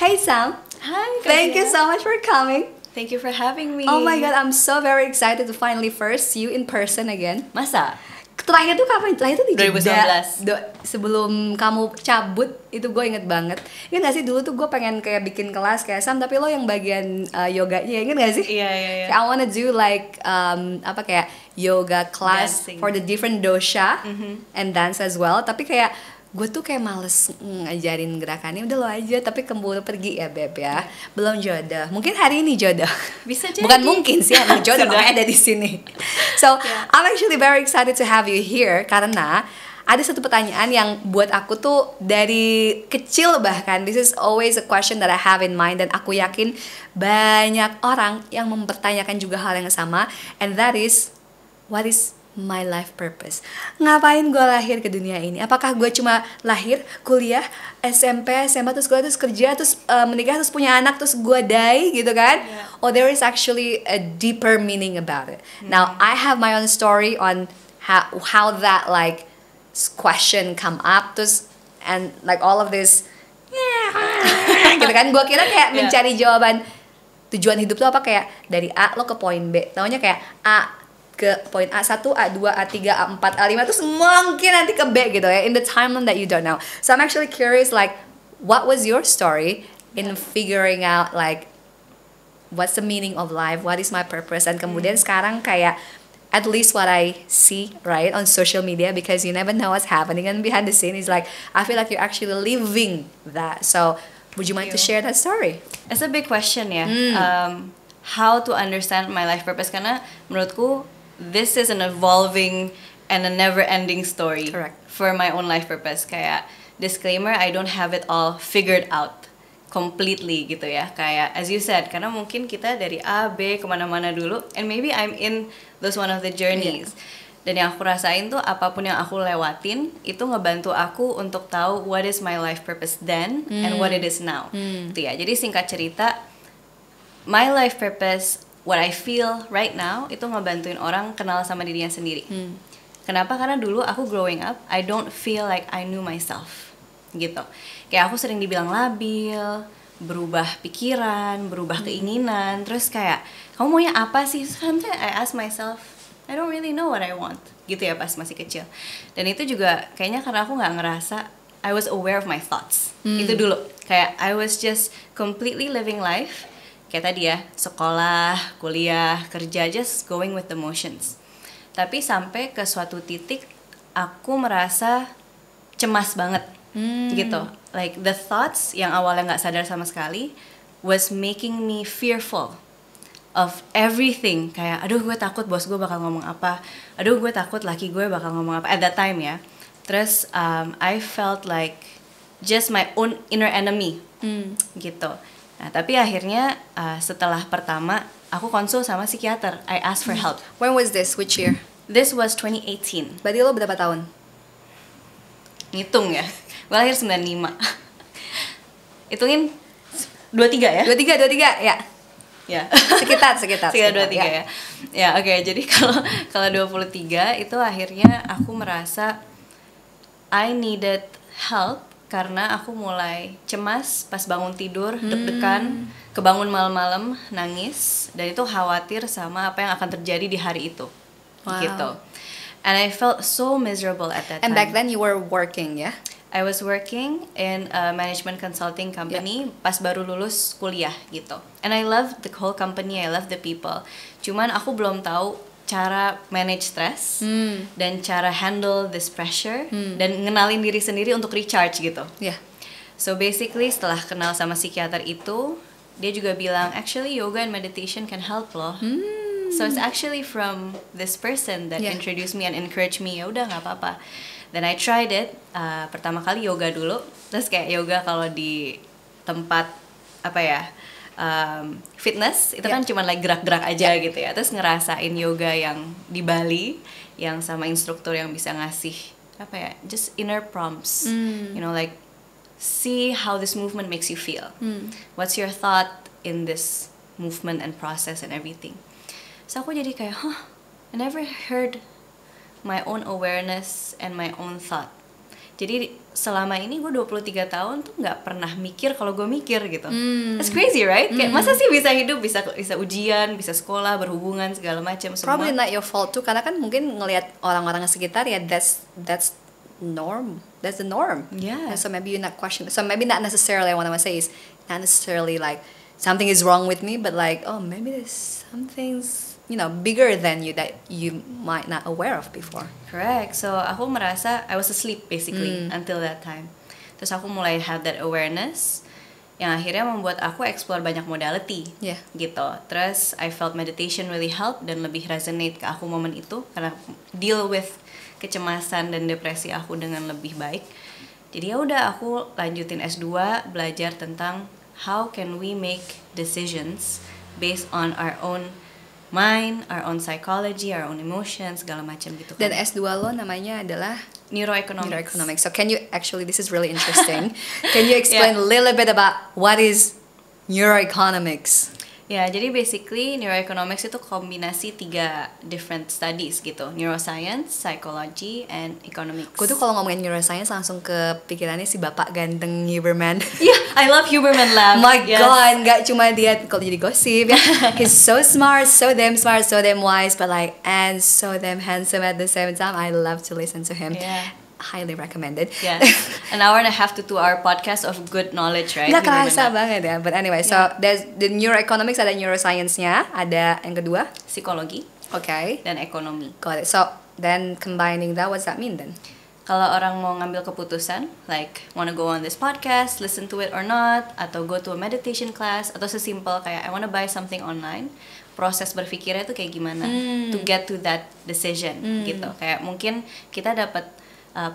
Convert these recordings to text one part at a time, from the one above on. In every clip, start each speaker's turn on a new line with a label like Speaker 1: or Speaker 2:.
Speaker 1: Hey Sam,
Speaker 2: Hi,
Speaker 1: thank you
Speaker 2: Katia.
Speaker 1: so much for coming.
Speaker 2: Thank you for having me.
Speaker 1: Oh my god, I'm so very excited to finally first see you in person again.
Speaker 2: Masa?
Speaker 1: Terakhir tuh kapan? Terakhir tuh di Jeddah.
Speaker 2: 2019.
Speaker 1: Sebelum kamu cabut, itu gue inget banget. Ingat gak sih dulu tuh gue pengen kayak bikin kelas kayak Sam, tapi lo yang bagian yoganya, inget gak sih?
Speaker 2: Iya.
Speaker 1: Kayak I wanna do like apa kayak yoga class
Speaker 2: Dancing.
Speaker 1: for the different dosha and dance as well. Tapi kayak gue tuh kayak males ngajarin gerakannya, udah lo aja. Tapi keburu pergi ya Beb ya. Belum jodoh. Mungkin hari ini jodoh.
Speaker 2: Bisa jadi.
Speaker 1: Bukan mungkin sih, emang jodoh
Speaker 2: Sudah.
Speaker 1: makanya ada di sini. So
Speaker 2: Yeah.
Speaker 1: I'm actually very excited to have you here karena ada satu pertanyaan yang buat aku tuh dari kecil bahkan this is always a question that I have in mind dan aku yakin banyak orang yang mempertanyakan juga hal yang sama, and that is what is my life purpose? Ngapain gue lahir ke dunia ini? Apakah gue cuma lahir, kuliah, SMP, SMA, terus gue terus kerja, terus menikah, terus punya anak, terus gue die gitu kan?
Speaker 2: Yeah.
Speaker 1: Or there is actually a deeper meaning about it. Now I have my own story on how that like question come up, terus and like all of this gitu kan? Gue kira kayak
Speaker 2: Yeah.
Speaker 1: mencari jawaban tujuan hidup tuh apa, kayak dari A lo ke poin B, taunya kayak A ke poin A1, A2, A3, A4, A5 terus mungkin nanti ke B gitu ya, in the timeline that you don't know. So I'm actually curious like what was your story in figuring out like what's the meaning of life, what is my purpose, dan kemudian sekarang kayak at least what I see right on social media, because you never know what's happening and behind the scene is like I feel like you're actually living that. So would you mind to
Speaker 2: Thank you.
Speaker 1: share that story?
Speaker 2: It's a big question ya. How to understand my life purpose, karena menurutku this is an evolving and a never-ending story.
Speaker 1: Correct.
Speaker 2: For my own life purpose. Kayak disclaimer, I don't have it all figured out completely gitu ya. Kayak as you said, karena mungkin kita dari A, B kemana-mana dulu, and maybe I'm in those one of the journeys. Dan yang aku rasain tuh apapun yang aku lewatin itu ngebantu aku untuk tahu what is my life purpose then and what it is now. Gitu ya. Jadi singkat cerita, my life purpose, what I feel right now itu ngebantuin orang kenal sama dirinya sendiri. Kenapa? Karena dulu aku growing up, I don't feel like I knew myself gitu. Kayak aku sering dibilang labil, berubah pikiran, berubah keinginan, terus kayak kamu maunya apa sih? Sometimes I ask myself, I don't really know what I want gitu ya pas masih kecil. Dan itu juga kayaknya karena aku nggak ngerasa I was aware of my thoughts. Itu dulu, kayak I was just completely living life kayak tadi ya, sekolah, kuliah, kerja, just going with the motions. Tapi sampai ke suatu titik aku merasa cemas banget gitu. Like the thoughts yang awalnya nggak sadar sama sekali was making me fearful of everything. Kayak aduh gue takut bos gue bakal ngomong apa, aduh gue takut laki gue bakal ngomong apa at that time ya. Terus I felt like just my own inner enemy gitu. Nah tapi akhirnya setelah pertama aku konsul sama psikiater, I asked for help.
Speaker 1: When was this? Which year?
Speaker 2: This was 2018.
Speaker 1: Berarti lo berapa tahun?
Speaker 2: Ngitung ya, gue lahir 95. Hitungin 23 ya?
Speaker 1: 23 ya.
Speaker 2: Ya.
Speaker 1: Sekitar
Speaker 2: Sekitar 23 ya. Ya oke, jadi kalau 23 itu akhirnya aku merasa I needed help karena aku mulai cemas pas bangun tidur, deg-degan, kebangun malam-malam, nangis, dan itu khawatir sama apa yang akan terjadi di hari itu.
Speaker 1: Wow.
Speaker 2: Gitu. And I felt so miserable at that
Speaker 1: And
Speaker 2: time.
Speaker 1: back then you were working ya?
Speaker 2: I was working in a management consulting company pas baru lulus kuliah gitu. And I love the whole company, I love the people. Cuman aku belum tahu cara manage stress dan cara handle this pressure dan ngenalin diri sendiri untuk recharge gitu.
Speaker 1: Ya.
Speaker 2: So basically setelah kenal sama psikiater itu, dia juga bilang actually yoga and meditation can help loh. So it's actually from this person that
Speaker 1: Yeah.
Speaker 2: introduced me and encouraged me, ya udah nggak apa-apa. Then I tried it. Pertama kali yoga dulu, terus kayak yoga kalau di tempat apa ya fitness itu kan cuma like gerak-gerak aja gitu ya. Terus ngerasain yoga yang di Bali, yang sama instruktur yang bisa ngasih apa ya, just inner prompts, you know, like see how this movement makes you feel. What's your thought in this movement and process and everything. So aku jadi kayak, I never heard my own awareness and my own thought. Jadi selama ini gue 23 tahun tuh nggak pernah mikir kalau gue mikir gitu. That's crazy, right? Kayak masa sih bisa hidup, bisa ujian, bisa sekolah, berhubungan segala macam semua.
Speaker 1: Probably not your fault too, karena kan mungkin ngelihat orang-orang sekitar ya that's norm. That's the norm.
Speaker 2: Yeah.
Speaker 1: And so maybe you're not questioning. So maybe not necessarily what I want to say is not necessarily like something is wrong with me, but like, oh, maybe there's something's bigger than you that you might not aware of before.
Speaker 2: Correct. So aku merasa I was asleep basically until that time. Terus aku mulai have that awareness yang akhirnya membuat aku explore banyak modality.
Speaker 1: Yeah.
Speaker 2: Gitu. Terus I felt meditation really help dan lebih resonate ke aku momen itu karena deal with kecemasan dan depresi aku dengan lebih baik. Jadi ya udah aku lanjutin S2 belajar tentang how can we make decisions based on our own mind, our own psychology, our own emotions, segala macam gitu kan.
Speaker 1: Dan S2 lo namanya adalah
Speaker 2: Neuroeconomics.
Speaker 1: So can you actually, this is really interesting. Can you explain a little bit about what is neuroeconomics?
Speaker 2: Ya, jadi basically neuroeconomics itu kombinasi 3 different studies gitu. Neuroscience, psychology, and economics.
Speaker 1: Gue tuh kalau ngomongin neuroscience langsung ke pikirannya si bapak ganteng Huberman.
Speaker 2: Yeah, I love Huberman Lab.
Speaker 1: My God, nggak cuma dia kalau jadi gosip ya. He's so smart, so damn wise, but like and so damn handsome at the same time. I love to listen to him.
Speaker 2: Yeah.
Speaker 1: Highly recommended.
Speaker 2: Yeah. An hour and a half to 2 hour podcast of good knowledge, right?
Speaker 1: Nggak kerasa banget ya. But anyway, so there's the neuroeconomics, ada neuroscience-nya, ada yang kedua
Speaker 2: Psikologi.
Speaker 1: Okay.
Speaker 2: Dan ekonomi.
Speaker 1: Got it. So then combining that, what's that mean then?
Speaker 2: Kalau orang mau ngambil keputusan, like wanna go on this podcast, listen to it or not, atau go to a meditation class, atau sesimpel kayak I wanna buy something online, proses berpikirnya tuh kayak gimana to get to that decision gitu. Kayak mungkin kita dapat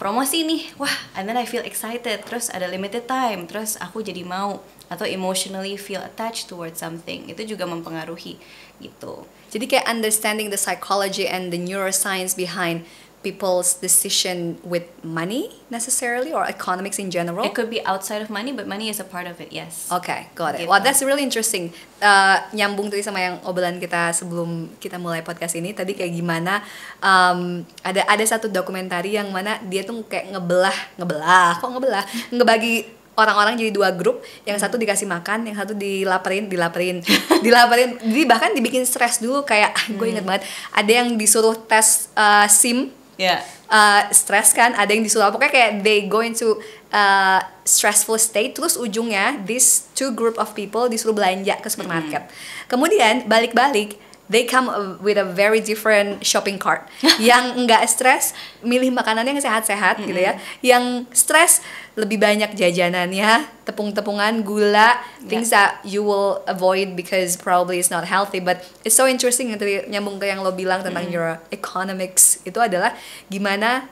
Speaker 2: promosi nih, wah, and then I feel excited, terus ada limited time, terus aku jadi mau, atau emotionally feel attached towards something, itu juga mempengaruhi gitu.
Speaker 1: Jadi kayak understanding the psychology and the neuroscience behind people's decision with money necessarily or economics in general?
Speaker 2: It could be outside of money, but money is a part of it, yes.
Speaker 1: Okay, got it.
Speaker 2: Gitu.
Speaker 1: Well, that's really interesting. Nyambung tadi sama yang obrolan kita sebelum kita mulai podcast ini. Tadi kayak gimana ada satu dokumentari yang mana dia tuh kayak ngebagi orang-orang jadi 2 grup, yang satu dikasih makan, yang satu dilaparin. Jadi bahkan dibikin stres dulu kayak gue inget banget. Ada yang disuruh tes SIM.
Speaker 2: Yeah.
Speaker 1: Stres kan, ada yang disuruh pokoknya kayak they go into stressful state, terus ujungnya these 2 group of people disuruh belanja ke supermarket. Kemudian balik-balik they come with a very different shopping cart. Yang enggak stres milih makanan yang sehat-sehat gitu ya. Yang stres lebih banyak jajanannya, tepung-tepungan, gula, things that you will avoid because probably it's not healthy. But it's so interesting yang tadi nyambung ke yang lo bilang tentang your economics. Itu adalah gimana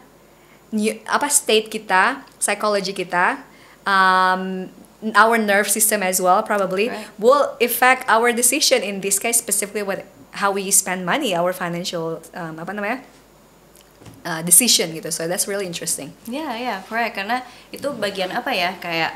Speaker 1: state kita, psychology kita, our nerve system as well probably will affect our decision in this case, specifically with how we spend money, our financial decision gitu. So that's really interesting.
Speaker 2: Yeah, correct. Karena itu bagian apa ya, kayak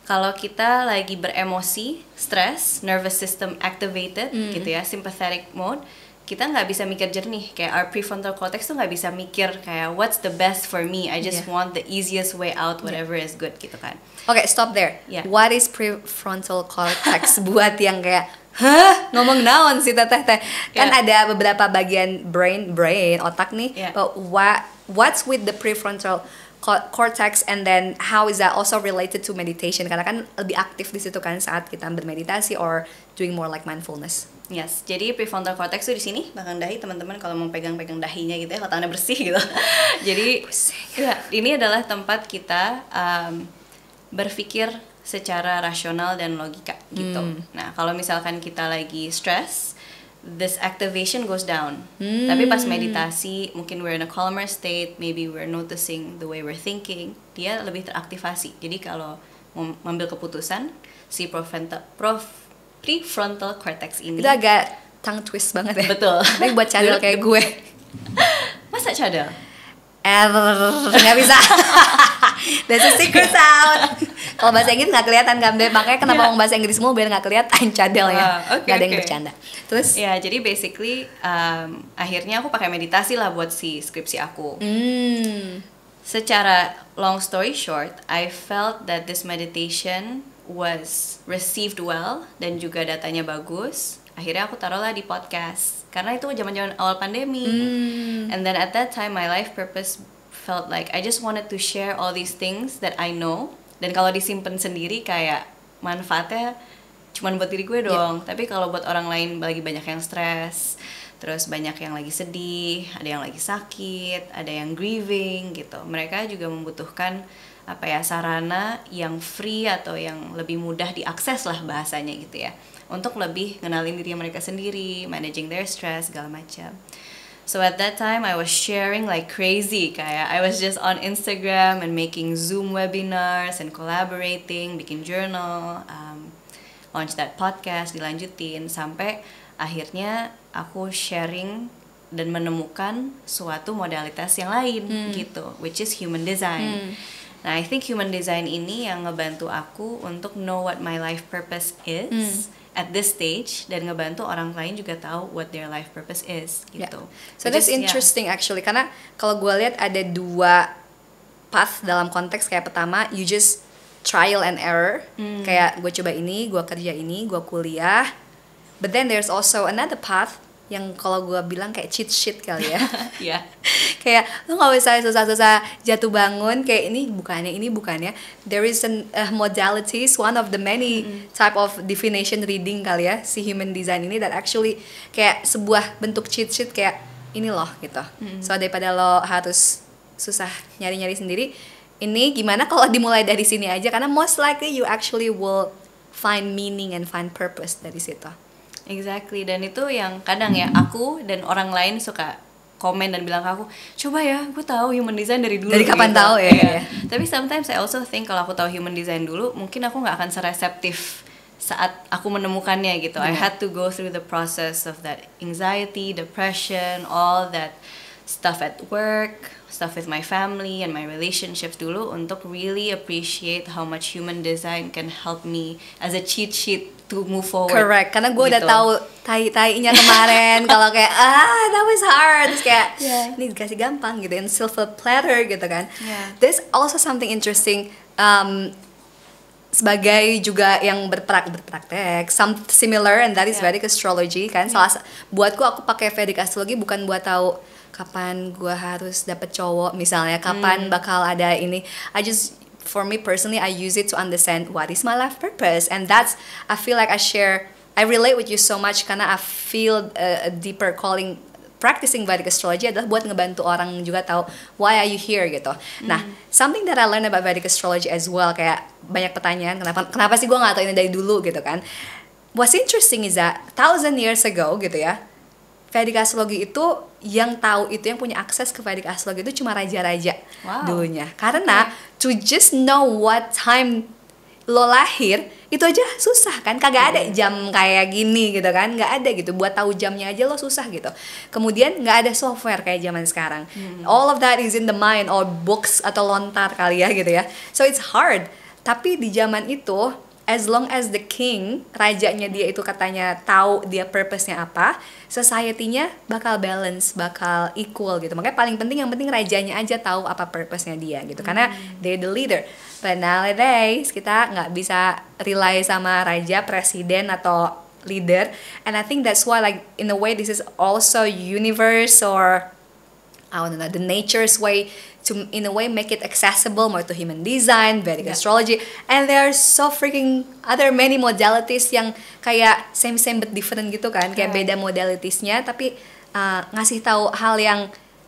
Speaker 2: kalau kita lagi beremosi, stress, nervous system activated gitu ya, sympathetic mode, kita nggak bisa mikir jernih. Kayak our prefrontal cortex tuh nggak bisa mikir kayak what's the best for me. I just want the easiest way out, whatever is good gitu kan.
Speaker 1: Okay, stop there.
Speaker 2: Yeah.
Speaker 1: What is prefrontal cortex buat yang kayak ngomong naon sih teteh kan ada beberapa bagian brain otak nih, but what's with the prefrontal cortex, and then how is that also related to meditation, karena kan lebih aktif di situ kan saat kita bermeditasi or doing more like mindfulness.
Speaker 2: Yes, jadi prefrontal cortex tuh di sini belakang dahi, teman-teman kalau mau pegang-pegang dahinya gitu ya, kalau tangannya bersih gitu. Jadi ini adalah tempat kita berpikir secara rasional dan logika gitu. Nah, kalau misalkan kita lagi stress, this activation goes down. Tapi pas meditasi, mungkin we're in a calmer state, maybe we're noticing the way we're thinking, dia lebih teraktivasi. Jadi kalau mau mengambil keputusan, si prefrontal cortex ini
Speaker 1: itu agak tongue twist banget ya.
Speaker 2: Betul.
Speaker 1: Tapi buat cadel kayak gue.
Speaker 2: Masa cadel?
Speaker 1: Nggak bisa. That's a secret sound. Kalau bahasa Inggris nggak kelihatan kan, makanya kenapa ngomong bahasa Inggris semua biar nggak kelihatan cadel ya. Nggak ada yang bercanda. Terus?
Speaker 2: Ya, jadi basically akhirnya aku pakai meditasi lah buat si skripsi aku. secara long story short, I felt that this meditation was received well dan juga datanya bagus. Akhirnya aku taruhlah di podcast karena itu zaman-zaman awal pandemi. And then at that time my life purpose felt like I just wanted to share all these things that I know. Dan kalau disimpan sendiri kayak manfaatnya cuman buat diri gue doang. Tapi kalau buat orang lain lagi banyak yang stres, terus banyak yang lagi sedih, ada yang lagi sakit, ada yang grieving gitu. Mereka juga membutuhkan sarana yang free atau yang lebih mudah diakses lah bahasanya gitu ya, untuk lebih ngenalin diri mereka sendiri, managing their stress segala macam. So at that time I was sharing like crazy, kayak I was just on Instagram and making Zoom webinars and collaborating, bikin journal, launch that podcast, dilanjutin sampai akhirnya aku sharing dan menemukan suatu modalitas yang lain gitu, which is human design. Nah, I think human design ini yang ngebantu aku untuk know what my life purpose is at this stage, dan ngebantu orang lain juga tahu what their life purpose is gitu.
Speaker 1: So that's interesting actually, karena kalau gue lihat ada dua path dalam konteks. Kayak pertama, you just trial and error, kayak gue coba ini, gue kerja ini, gue kuliah. But then there's also another path yang kalau gue bilang kayak cheat sheet kali ya.
Speaker 2: Yeah.
Speaker 1: Kayak lo gak usah susah-susah jatuh bangun kayak ini bukannya. There is a modalities, one of the many type of definition reading kali ya, si human design ini, that actually kayak sebuah bentuk cheat sheet kayak ini loh gitu. So daripada lo harus susah nyari-nyari sendiri, ini gimana kalau dimulai dari sini aja, karena most likely you actually will find meaning and find purpose dari situ.
Speaker 2: Exactly, dan itu yang kadang ya aku dan orang lain suka komen dan bilang ke aku, coba ya, gue tahu human design dari dulu.
Speaker 1: Dari kapan
Speaker 2: gitu.
Speaker 1: tahu ya?
Speaker 2: Tapi sometimes I also think kalau aku tahu human design dulu, mungkin aku nggak akan sereseptif saat aku menemukannya gitu. I had to go through the process of that anxiety, depression, all that stuff at work, stuff with my family and my relationships dulu, untuk really appreciate how much human design can help me as a cheat sheet to move forward.
Speaker 1: Correct, karena gue udah
Speaker 2: gitu.
Speaker 1: tahu tai-tainya kemarin. Kalau kayak that was hard, terus kayak ini dikasih gampang gitu, in silver platter gitu kan. There's also something interesting, sebagai juga yang berpraktek, some similar, and that is Vedic astrology kan. Buatku aku pakai Vedic astrology bukan buat tahu kapan gue harus dapet cowok misalnya, kapan bakal ada ini. For me personally, I use it to understand what is my life purpose, and that's, I feel like I relate with you so much karena I feel a deeper calling. Practicing Vedic astrology adalah buat ngebantu orang juga tahu why are you here gitu. Nah, something that I learned about Vedic astrology as well, kayak banyak pertanyaan kenapa sih gue nggak tahu ini dari dulu gitu kan. What's interesting is that 1000 years ago gitu ya, Vedic astrology itu yang tahu itu, yang punya akses ke Vedic astrology itu cuma raja-raja dulunya. Karena to just know what time lo lahir itu aja susah kan, kagak ada jam kayak gini gitu kan, nggak ada gitu, buat tahu jamnya aja lo susah gitu. Kemudian nggak ada software kayak zaman sekarang. All of that is in the mind or books atau lontar kali ya gitu ya. So it's hard. Tapi di zaman itu, as long as the king, rajanya dia itu katanya tahu dia purpose-nya apa, society-nya bakal balance, bakal equal gitu. Makanya paling penting, yang penting rajanya aja tahu apa purpose-nya dia gitu. Karena they're the leader. But nowadays kita nggak bisa rely sama raja, presiden atau leader. And I think that's why, like, in a way this is also universe, or I don't know, the nature's way to, in a way, make it accessible more to human design, Vedic astrology, and there are so freaking other many modalities yang kayak same but different gitu kan, kayak beda modalitiesnya tapi ngasih tahu hal yang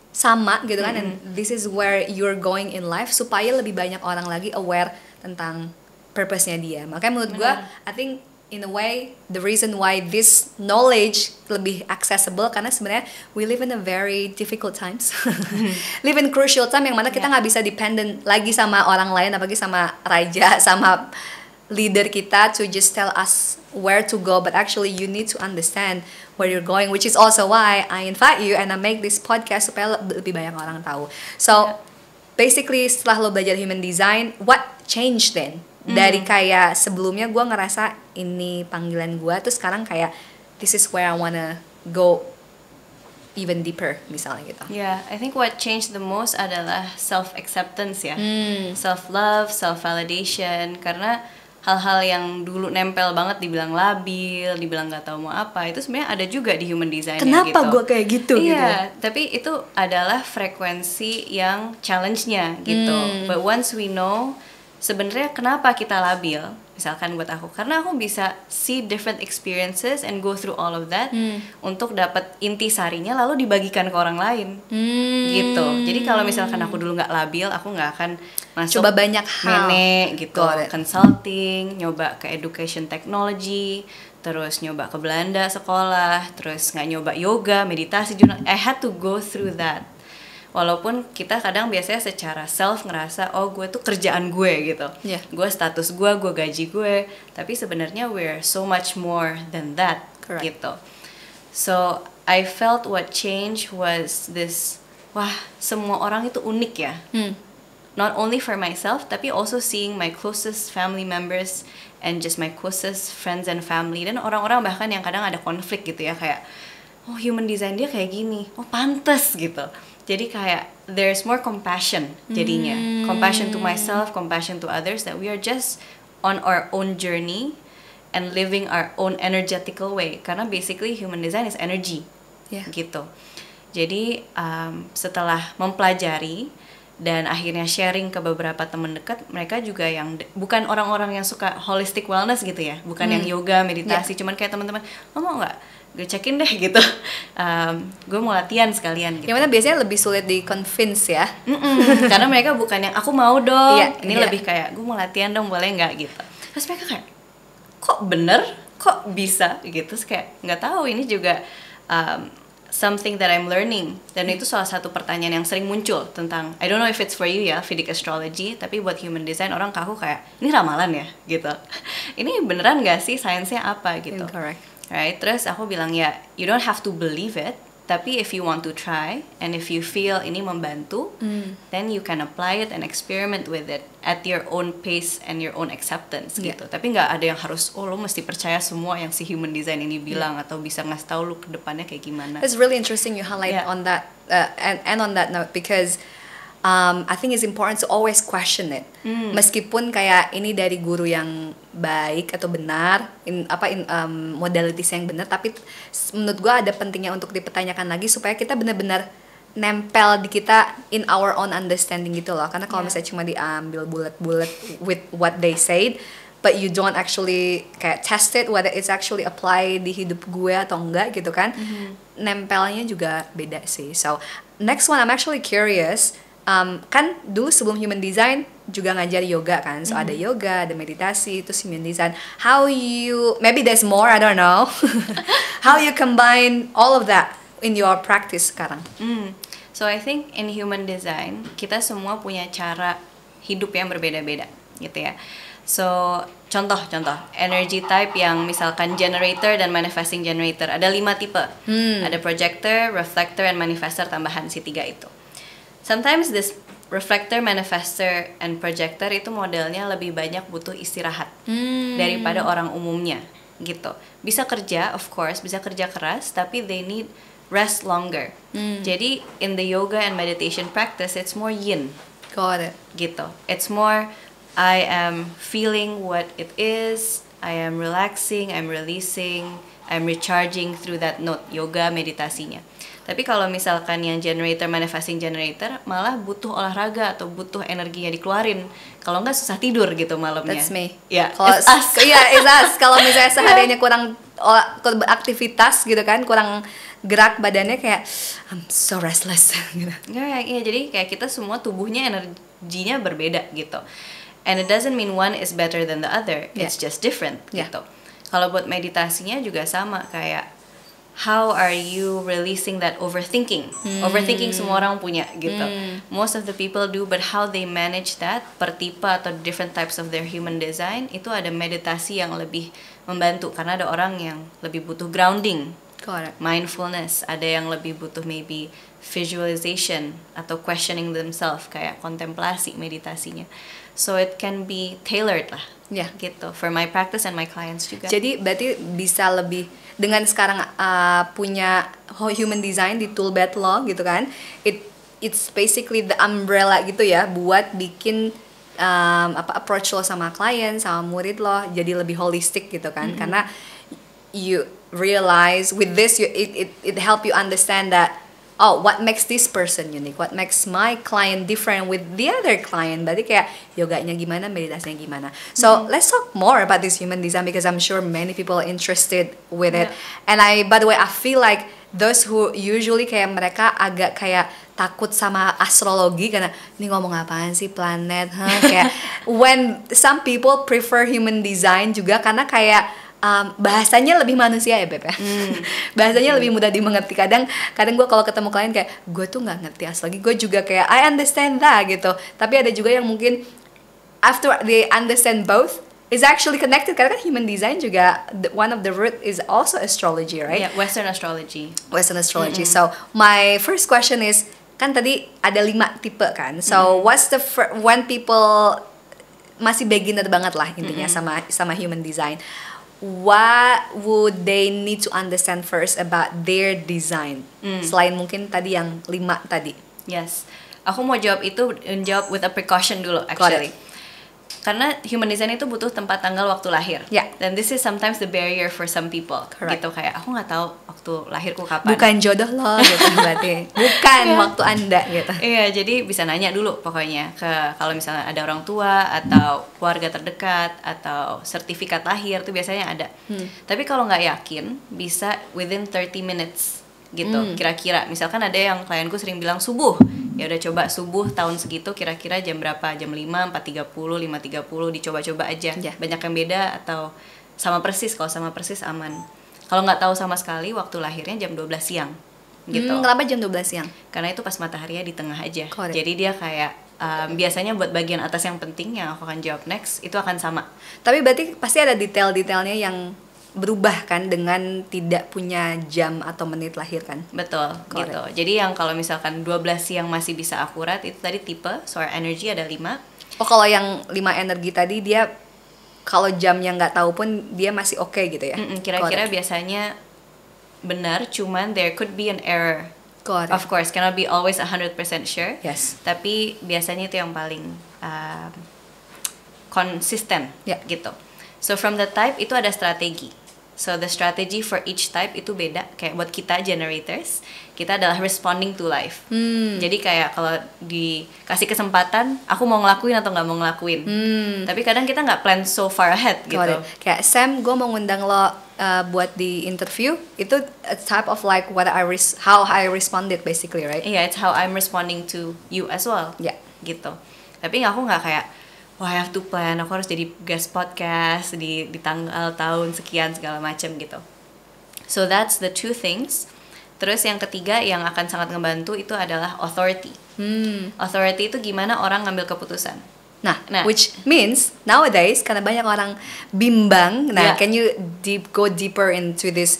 Speaker 1: sama gitu kan. And this is where you're going in life, supaya lebih banyak orang lagi aware tentang purpose-nya dia. Makanya menurut gue, I think in a way, the reason why this knowledge lebih accessible, karena sebenarnya we live in a very difficult times, live in crucial time yang mana kita nggak bisa dependent lagi sama orang lain, apalagi sama raja, sama leader kita to just tell us where to go, but actually you need to understand where you're going, which is also why I invite you and I make this podcast supaya lebih banyak orang tahu. So basically setelah lo belajar human design, what changed then? Dari kayak sebelumnya gue ngerasa ini panggilan gue, terus sekarang kayak this is where I wanna go even deeper misalnya gitu.
Speaker 2: Yeah, I think what changed the most adalah self acceptance ya, self love, self validation. Karena hal-hal yang dulu nempel banget, dibilang labil, dibilang nggak tahu mau apa, itu sebenarnya ada juga di human design.
Speaker 1: Kenapa
Speaker 2: gitu.
Speaker 1: gue kayak gitu?
Speaker 2: Iya, tapi itu adalah frekuensi yang challenge-nya gitu. But once we know sebenarnya kenapa kita labil, misalkan buat aku, karena aku bisa see different experiences and go through all of that untuk dapat intisarinya lalu dibagikan ke orang lain gitu. Jadi kalau misalkan aku dulu nggak labil, aku nggak akan masuk
Speaker 1: Coba banyak hal
Speaker 2: gitu, consulting, nyoba ke education technology, terus nyoba ke Belanda sekolah, terus nggak nyoba yoga, meditasi, jurnal. I had to go through that. Walaupun kita kadang biasanya secara self ngerasa oh gue tuh kerjaan gue gitu, gue status gue gaji gue, tapi sebenarnya we're so much more than that. Correct. Gitu. So I felt what changed was this, wah semua orang itu unik ya. Not only for myself, tapi also seeing my closest family members and just my closest friends and family, dan orang-orang bahkan yang kadang ada konflik gitu ya, kayak oh human design dia kayak gini, oh pantes gitu. Jadi kayak there's more compassion jadinya, compassion to myself, compassion to others, that we are just on our own journey and living our own energetical way. Karena basically human design is energy, gitu. Jadi setelah mempelajari dan akhirnya sharing ke beberapa teman dekat, mereka juga yang bukan orang-orang yang suka holistic wellness gitu ya, bukan yang yoga, meditasi, cuman kayak teman-teman, lo mau nggak gue cekin deh gitu, gue mau latihan sekalian gitu.
Speaker 1: Yang mana biasanya lebih sulit di convince ya.
Speaker 2: Karena mereka bukan yang aku mau dong, ini lebih kayak gue mau latihan dong, boleh nggak gitu. Terus mereka kayak kok bener, kok bisa gitu. Terus kayak nggak tahu, ini juga something that I'm learning. Dan itu salah satu pertanyaan yang sering muncul tentang, I don't know if it's for you ya, Vedic astrology, tapi buat human design orang kaku kayak ini ramalan ya gitu. Ini beneran nggak sih, sainsnya apa gitu.
Speaker 1: Incorrect.
Speaker 2: Right, terus aku bilang ya, you don't have to believe it, tapi if you want to try and if you feel ini membantu, then you can apply it and experiment with it at your own pace and your own acceptance gitu. Tapi nggak ada yang harus lo mesti percaya semua yang si human design ini bilang atau bisa ngasih tahu lo ke depannya kayak gimana.
Speaker 1: It's really interesting you highlight on that and on that note, because I think it's important to always question it. Meskipun kayak ini dari guru yang baik atau benar, modalities yang benar, tapi menurut gue ada pentingnya untuk dipertanyakan lagi supaya kita benar-benar nempel di kita in our own understanding gitu loh. Karena kalau misalnya cuma diambil bulat-bulat with what they said, but you don't actually kayak test it whether it's actually apply di hidup gue atau enggak gitu kan, nempelnya juga beda sih. So next one, I'm actually curious. Kan dulu sebelum human design juga ngajar yoga kan, so ada yoga, ada meditasi, itu human design. How you, maybe there's more, I don't know. How you combine all of that in your practice sekarang?
Speaker 2: So I think in human design kita semua punya cara hidup yang berbeda-beda gitu ya. So contoh energy type yang misalkan generator dan manifesting generator, ada 5 tipe. Ada projector, reflector, and manifestor, tambahan si 3 itu. Sometimes this reflector, manifestor, and projector itu modelnya lebih banyak butuh istirahat daripada orang umumnya gitu. Bisa kerja, of course, bisa kerja keras, tapi they need rest longer. Jadi in the yoga and meditation practice, it's more yin.
Speaker 1: Got it.
Speaker 2: Gitu. It's more, I am feeling what it is, I am relaxing, I'm releasing, I'm recharging through that note, yoga, meditasinya. Tapi kalau misalkan yang generator, manifesting generator, malah butuh olahraga atau butuh energinya dikeluarin. Kalau nggak susah tidur gitu malamnya.
Speaker 1: That's me.
Speaker 2: Ya,
Speaker 1: Kalau it's us. Kalau misalnya sehariannya kurang beraktivitas gitu kan, kurang gerak badannya, kayak I'm so restless gitu.
Speaker 2: Iya, jadi kayak kita semua tubuhnya energinya berbeda gitu. And it doesn't mean one is better than the other. It's just different gitu. Kalau buat meditasinya juga sama, kayak how are you releasing that overthinking? Overthinking semua orang punya gitu. Most of the people do, but how they manage that per tipe atau different types of their human design, itu ada meditasi yang lebih membantu. Karena ada orang yang lebih butuh grounding, mindfulness, ada yang lebih butuh maybe visualization atau questioning themselves, kayak kontemplasi meditasinya. So it can be tailored lah. Gitu, for my practice and my clients juga.
Speaker 1: Jadi berarti bisa lebih, dengan sekarang punya human design di Toolbat Law gitu kan. It's basically the umbrella gitu ya buat bikin approach lo sama klien, sama murid lo jadi lebih holistic gitu kan. Karena you realize with this it help you understand that what makes this person unique, what makes my client different with the other client. Berarti kayak yoganya gimana, meditasinya gimana. So let's talk more about this human design because I'm sure many people are interested with it. And by the way, I feel like those who usually kayak mereka agak kayak takut sama astrologi karena ini ngomong apaan sih planet, kayak when some people prefer human design juga karena kayak bahasanya lebih manusia ya Beb ya. Bahasanya lebih mudah dimengerti. Kadang gue kalau ketemu klien kayak gue tuh nggak ngerti astrologi, gue juga kayak I understand that gitu. Tapi ada juga yang mungkin after they understand both is actually connected karena kan human design juga one of the root is also astrology, right?
Speaker 2: Yeah, Western astrology.
Speaker 1: Western astrology. So my first question is, kan tadi ada 5 tipe kan. So what's the when people masih beginner banget lah intinya sama human design, what would they need to understand first about their design? Selain mungkin tadi yang 5 tadi.
Speaker 2: Yes. Aku mau jawab with a precaution dulu actually. Karena human design itu butuh tempat tanggal waktu lahir.
Speaker 1: Yeah.
Speaker 2: Dan this is sometimes the barrier for some people.
Speaker 1: Correct.
Speaker 2: Gitu kayak aku nggak tahu waktu lahirku kapan.
Speaker 1: Bukan jodoh lo gitu berarti. Bukan waktu Anda gitu.
Speaker 2: Iya, jadi bisa nanya dulu pokoknya ke kalau misalnya ada orang tua atau keluarga terdekat atau sertifikat lahir tuh biasanya ada. Tapi kalau nggak yakin bisa within 30 minutes gitu kira-kira. Misalkan ada yang klienku sering bilang subuh, ya udah coba subuh tahun segitu kira-kira jam berapa, jam 5, 4.30, 5.30 dicoba-coba aja. Banyak yang beda atau sama persis. Kalau sama persis aman. Kalau nggak tahu sama sekali waktu lahirnya jam 12 siang gitu.
Speaker 1: Kenapa jam 12 siang?
Speaker 2: Karena itu pas mataharinya di tengah aja.
Speaker 1: Correct.
Speaker 2: Jadi dia kayak biasanya buat bagian atas yang penting yang aku akan jawab next itu akan sama.
Speaker 1: Tapi berarti pasti ada detail-detailnya yang berubah kan dengan tidak punya jam atau menit lahir kan?
Speaker 2: Betul.
Speaker 1: Correct.
Speaker 2: Gitu. Jadi yang kalau misalkan 12 siang masih bisa akurat itu tadi tipe solar energy ada 5.
Speaker 1: Oh, kalau yang 5 energi tadi dia kalau jamnya nggak tahu pun dia masih oke gitu ya?
Speaker 2: Kira-kira biasanya benar, cuman there could be an error.
Speaker 1: Correct.
Speaker 2: Of course, cannot be always 100% sure.
Speaker 1: Yes.
Speaker 2: Tapi biasanya itu yang paling konsisten gitu. So from the type itu ada strategi. So the strategy for each type itu beda. Kayak buat kita generators, kita adalah responding to life. Jadi kayak kalau dikasih kesempatan, aku mau ngelakuin atau nggak mau ngelakuin. Tapi kadang kita nggak plan so far ahead gitu.
Speaker 1: Kayak Sam, gue mau ngundang lo buat di interview. Itu a type of like how I responded basically, right?
Speaker 2: Yeah, it's how I'm responding to you as well.
Speaker 1: Yeah.
Speaker 2: Gitu. Tapi aku nggak kayak wah, I have to plan, aku harus jadi guest podcast di tanggal tahun sekian segala macam gitu. So that's the 2 things. Terus yang ketiga yang akan sangat ngebantu itu adalah authority. Authority itu gimana orang ngambil keputusan.
Speaker 1: Nah, which means nowadays karena banyak orang bimbang. Nah, can you go deeper into this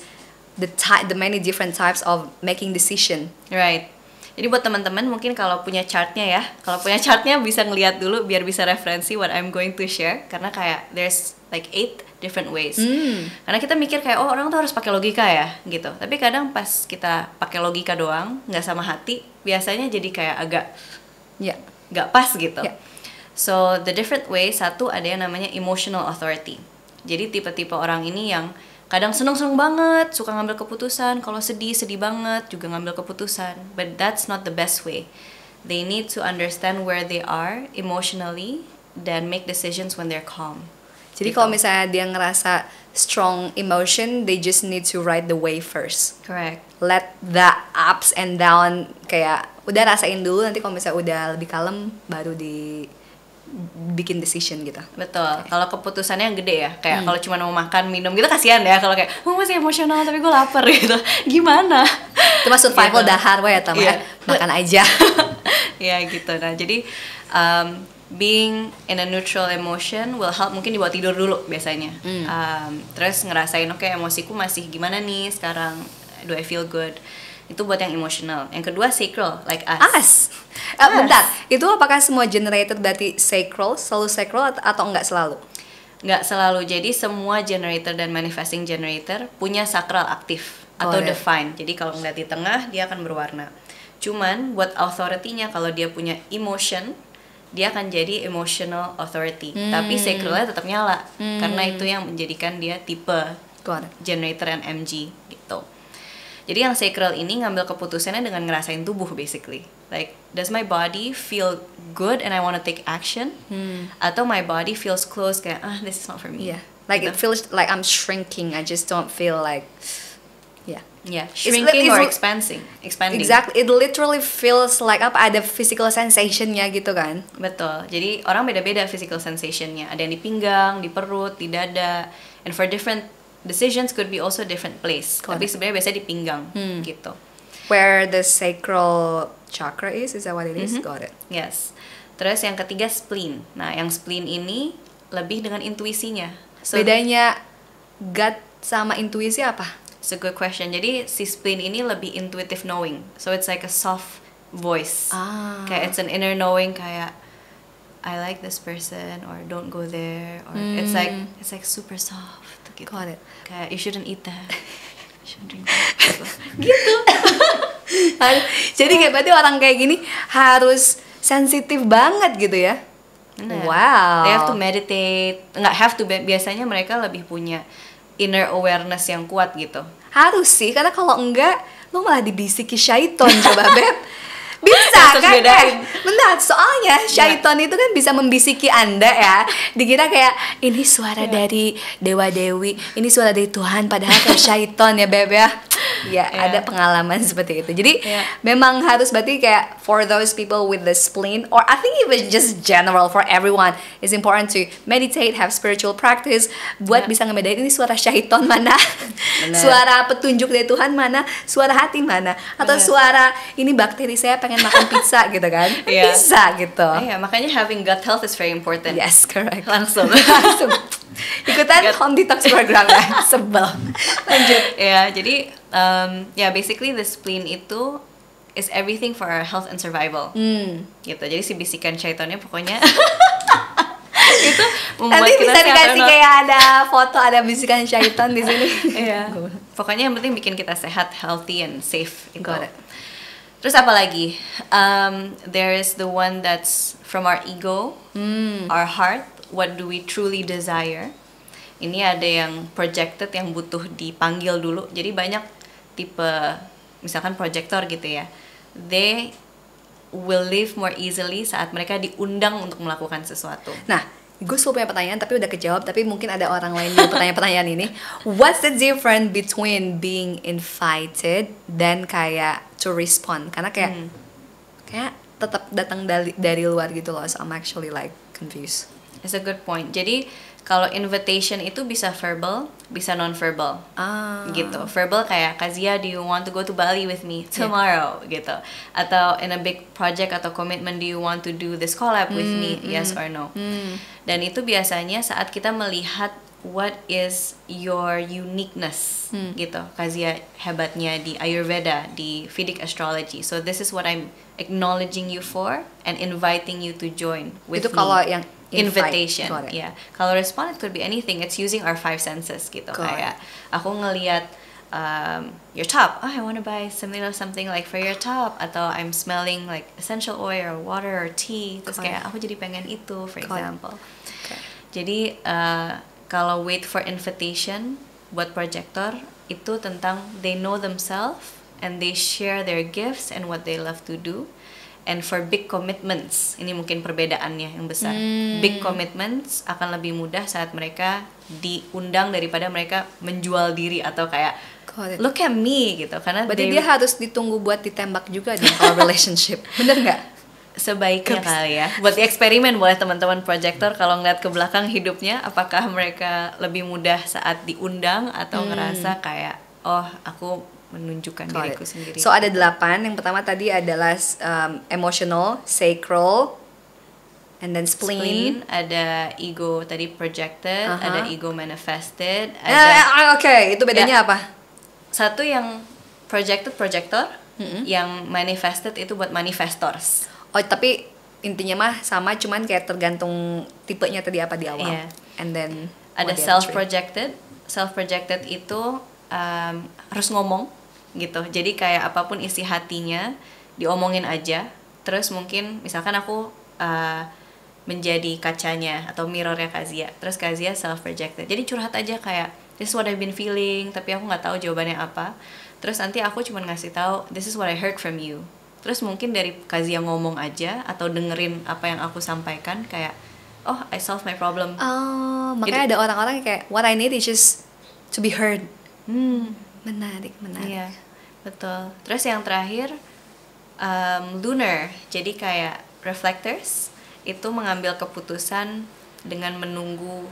Speaker 1: the many different types of making decision?
Speaker 2: Right. Jadi buat teman-teman mungkin kalau punya chartnya ya, kalau punya chartnya bisa ngeliat dulu biar bisa referensi what I'm going to share. Karena kayak there's like 8 different ways. Karena kita mikir kayak orang tuh harus pakai logika ya gitu. Tapi kadang pas kita pakai logika doang, nggak sama hati, biasanya jadi kayak agak nggak pas gitu. So the different ways, satu ada yang namanya emotional authority. Jadi tipe-tipe orang ini yang kadang seneng-seneng banget, suka ngambil keputusan. Kalau sedih banget juga ngambil keputusan. But that's not the best way. They need to understand where they are emotionally dan make decisions when they're calm.
Speaker 1: Jadi kalau misalnya dia ngerasa strong emotion, they just need to ride the wave first.
Speaker 2: Correct.
Speaker 1: Let the ups and down kayak udah rasain dulu, nanti kalau misalnya udah lebih kalem baru bikin decision gitu.
Speaker 2: Betul. Kalau keputusannya yang gede ya, kayak kalau cuma mau makan, minum gitu kasihan ya. Kalau kayak, masih emosional tapi gue lapar gitu. Gimana?
Speaker 1: Itu mah survival dahar ya teman. Makan aja.
Speaker 2: Ya gitu. Nah, jadi being in a neutral emotion will help mungkin dibawa tidur dulu biasanya. Terus ngerasain emosiku masih gimana nih sekarang, do I feel good? Itu buat yang emotional. Yang kedua sacral, like us.
Speaker 1: Bentar, itu apakah semua generator berarti sacral, selalu sacral atau enggak selalu?
Speaker 2: Enggak selalu. Jadi semua generator dan manifesting generator punya sakral aktif. atau
Speaker 1: Got it.
Speaker 2: define. Jadi kalau ngeliat di tengah dia akan berwarna. Cuman buat authority-nya kalau dia punya emotion, dia akan jadi emotional authority. Tapi sacralnya tetap nyala karena itu yang menjadikan dia tipe
Speaker 1: Got it.
Speaker 2: generator and MG gitu. Jadi yang sacral ini ngambil keputusannya dengan ngerasain tubuh basically. Like, does my body feel good and I want to take action? Atau my body feels closed kayak, this is not for me.
Speaker 1: Yeah. Like
Speaker 2: Gitu.
Speaker 1: it feels like I'm shrinking. I just don't feel like, yeah.
Speaker 2: Yeah, shrinking or expanding.
Speaker 1: Exactly. It literally feels like apa ada physical sensation-nya gitu kan.
Speaker 2: Betul. Jadi orang beda-beda physical sensation-nya. Ada yang di pinggang, di perut, di dada. And for different decisions could be also different place.
Speaker 1: Got
Speaker 2: Tapi
Speaker 1: it.
Speaker 2: sebenarnya biasanya di pinggang gitu.
Speaker 1: Where the sacral chakra is that what it is? Got it.
Speaker 2: Yes. Terus yang ketiga spleen. Nah, yang spleen ini lebih dengan intuisinya. So,
Speaker 1: Bedanya gut sama intuisi apa?
Speaker 2: it's a good question. Jadi si spleen ini lebih intuitive knowing. So it's like a soft voice. Kayak it's an inner knowing kayak I like this person or don't go there or it's like super soft gitu.
Speaker 1: Got it.
Speaker 2: Kayak you shouldn't eat that. You shouldn't drink that.
Speaker 1: Gitu. Jadi kayak berarti orang kayak gini harus sensitif banget gitu ya.
Speaker 2: Bener.
Speaker 1: Wow.
Speaker 2: They have to meditate. Nggak have to, biasanya mereka lebih punya inner awareness yang kuat gitu.
Speaker 1: Harus sih, karena kalau enggak lo malah dibisiki syaiton coba Beb. Bisa
Speaker 2: Harus
Speaker 1: kan?
Speaker 2: bedain.
Speaker 1: Benar, soalnya syaiton itu kan bisa membisiki Anda ya. Dikira kayak ini suara dari dewa dewi, ini suara dari Tuhan, padahal kayak syaiton ya Beb ya. Ya, ada pengalaman seperti itu. Jadi memang harus berarti kayak for those people with the spleen, or I think even just general for everyone, it's important to meditate, have spiritual practice buat bisa ngebedain ini suara syaiton mana, suara petunjuk dari Tuhan mana, suara hati mana, atau suara ini bakteri saya pengen makan pizza gitu kan. Bisa gitu.
Speaker 2: Iya, makanya having gut health is very important.
Speaker 1: Yes, correct.
Speaker 2: Langsung.
Speaker 1: Ikutan home detox program ya. Sebel. Lanjut.
Speaker 2: Ya, jadi basically the spleen itu is everything for our health and survival. Gitu. Jadi si bisikan syaitonnya pokoknya itu membuat
Speaker 1: Nanti
Speaker 2: kita
Speaker 1: bisa
Speaker 2: sehat
Speaker 1: dikasih
Speaker 2: atau-
Speaker 1: kayak ada foto ada bisikan syaitan di sini.
Speaker 2: Iya. Pokoknya yang penting bikin kita sehat, healthy and safe itu.
Speaker 1: Got it.
Speaker 2: Terus apa lagi? There is the one that's from our ego, our heart. What do we truly desire? Ini ada yang projected yang butuh dipanggil dulu. Jadi banyak tipe misalkan projector gitu ya. They will live more easily saat mereka diundang untuk melakukan sesuatu.
Speaker 1: Nah, gue selalu punya pertanyaan tapi udah kejawab, tapi mungkin ada orang lain yang pertanyaan ini. What's the difference between being invited dan kayak to respond? Karena kayak tetap datang dari luar gitu loh. So I'm actually like confused.
Speaker 2: It's a good point. Jadi kalau invitation itu bisa verbal, bisa non-verbal. Gitu. Verbal kayak, Kazia, do you want to go to Bali with me tomorrow? Gitu. Atau in a big project atau commitment, do you want to do this collab with me? Yes or no? Dan itu biasanya saat kita melihat what is your uniqueness gitu. Kazia hebatnya di Ayurveda, di Vedic astrology. So this is what I'm acknowledging you for and inviting you to join with
Speaker 1: Itu
Speaker 2: me.
Speaker 1: kalau yang
Speaker 2: Invitation,
Speaker 1: Got it.
Speaker 2: ya. Kalau respond it could be anything. It's using our five senses gitu.
Speaker 1: Got
Speaker 2: Kayak aku ngelihat your top. Oh, I want to buy something like for your top. Atau I'm smelling like essential oil or water or tea. Terus
Speaker 1: Got it.
Speaker 2: kayak aku jadi pengen itu, for
Speaker 1: Got it.
Speaker 2: example.
Speaker 1: Okay.
Speaker 2: Jadi kalau wait for invitation buat projector itu tentang they know themselves and they share their gifts and what they love to do. And for big commitments, ini mungkin perbedaannya yang besar. Big commitments akan lebih mudah saat mereka diundang daripada mereka menjual diri atau kayak
Speaker 1: Got it.
Speaker 2: look at me gitu. Karena
Speaker 1: Berarti dia harus ditunggu buat ditembak juga di kalau relationship. Bener nggak?
Speaker 2: sebaiknya kali ya. Buat eksperimen boleh teman-teman projector kalau ngeliat ke belakang hidupnya, apakah mereka lebih mudah saat diundang atau ngerasa kayak oh aku menunjukkan
Speaker 1: Got
Speaker 2: diriku
Speaker 1: it.
Speaker 2: sendiri.
Speaker 1: So ada 8. Yang pertama tadi adalah emotional, sacral, and then spleen.
Speaker 2: Ada ego tadi projected, ada ego manifested, ada
Speaker 1: Oke, itu bedanya apa?
Speaker 2: satu yang projector, yang manifested itu buat manifestors.
Speaker 1: Oh, tapi intinya mah sama, cuman kayak tergantung tipenya tadi apa di awal.
Speaker 2: Iya.
Speaker 1: And then
Speaker 2: Ada
Speaker 1: what the other three.
Speaker 2: self projected itu harus ngomong gitu. Jadi kayak apapun isi hatinya diomongin aja. Terus mungkin misalkan aku menjadi kacanya atau mirrornya Kazia, terus Kazia self projected, jadi curhat aja kayak this is what I've been feeling tapi aku nggak tahu jawabannya apa. Terus nanti aku cuma ngasih tahu this is what I heard from you. Terus mungkin dari Kazia ngomong aja atau dengerin apa yang aku sampaikan, kayak oh I solve my problem.
Speaker 1: Oh, makanya ada orang-orang yang kayak what I need is just to be heard. Menarik.
Speaker 2: Iya, betul. Terus yang terakhir lunar, jadi kayak reflectors itu mengambil keputusan dengan menunggu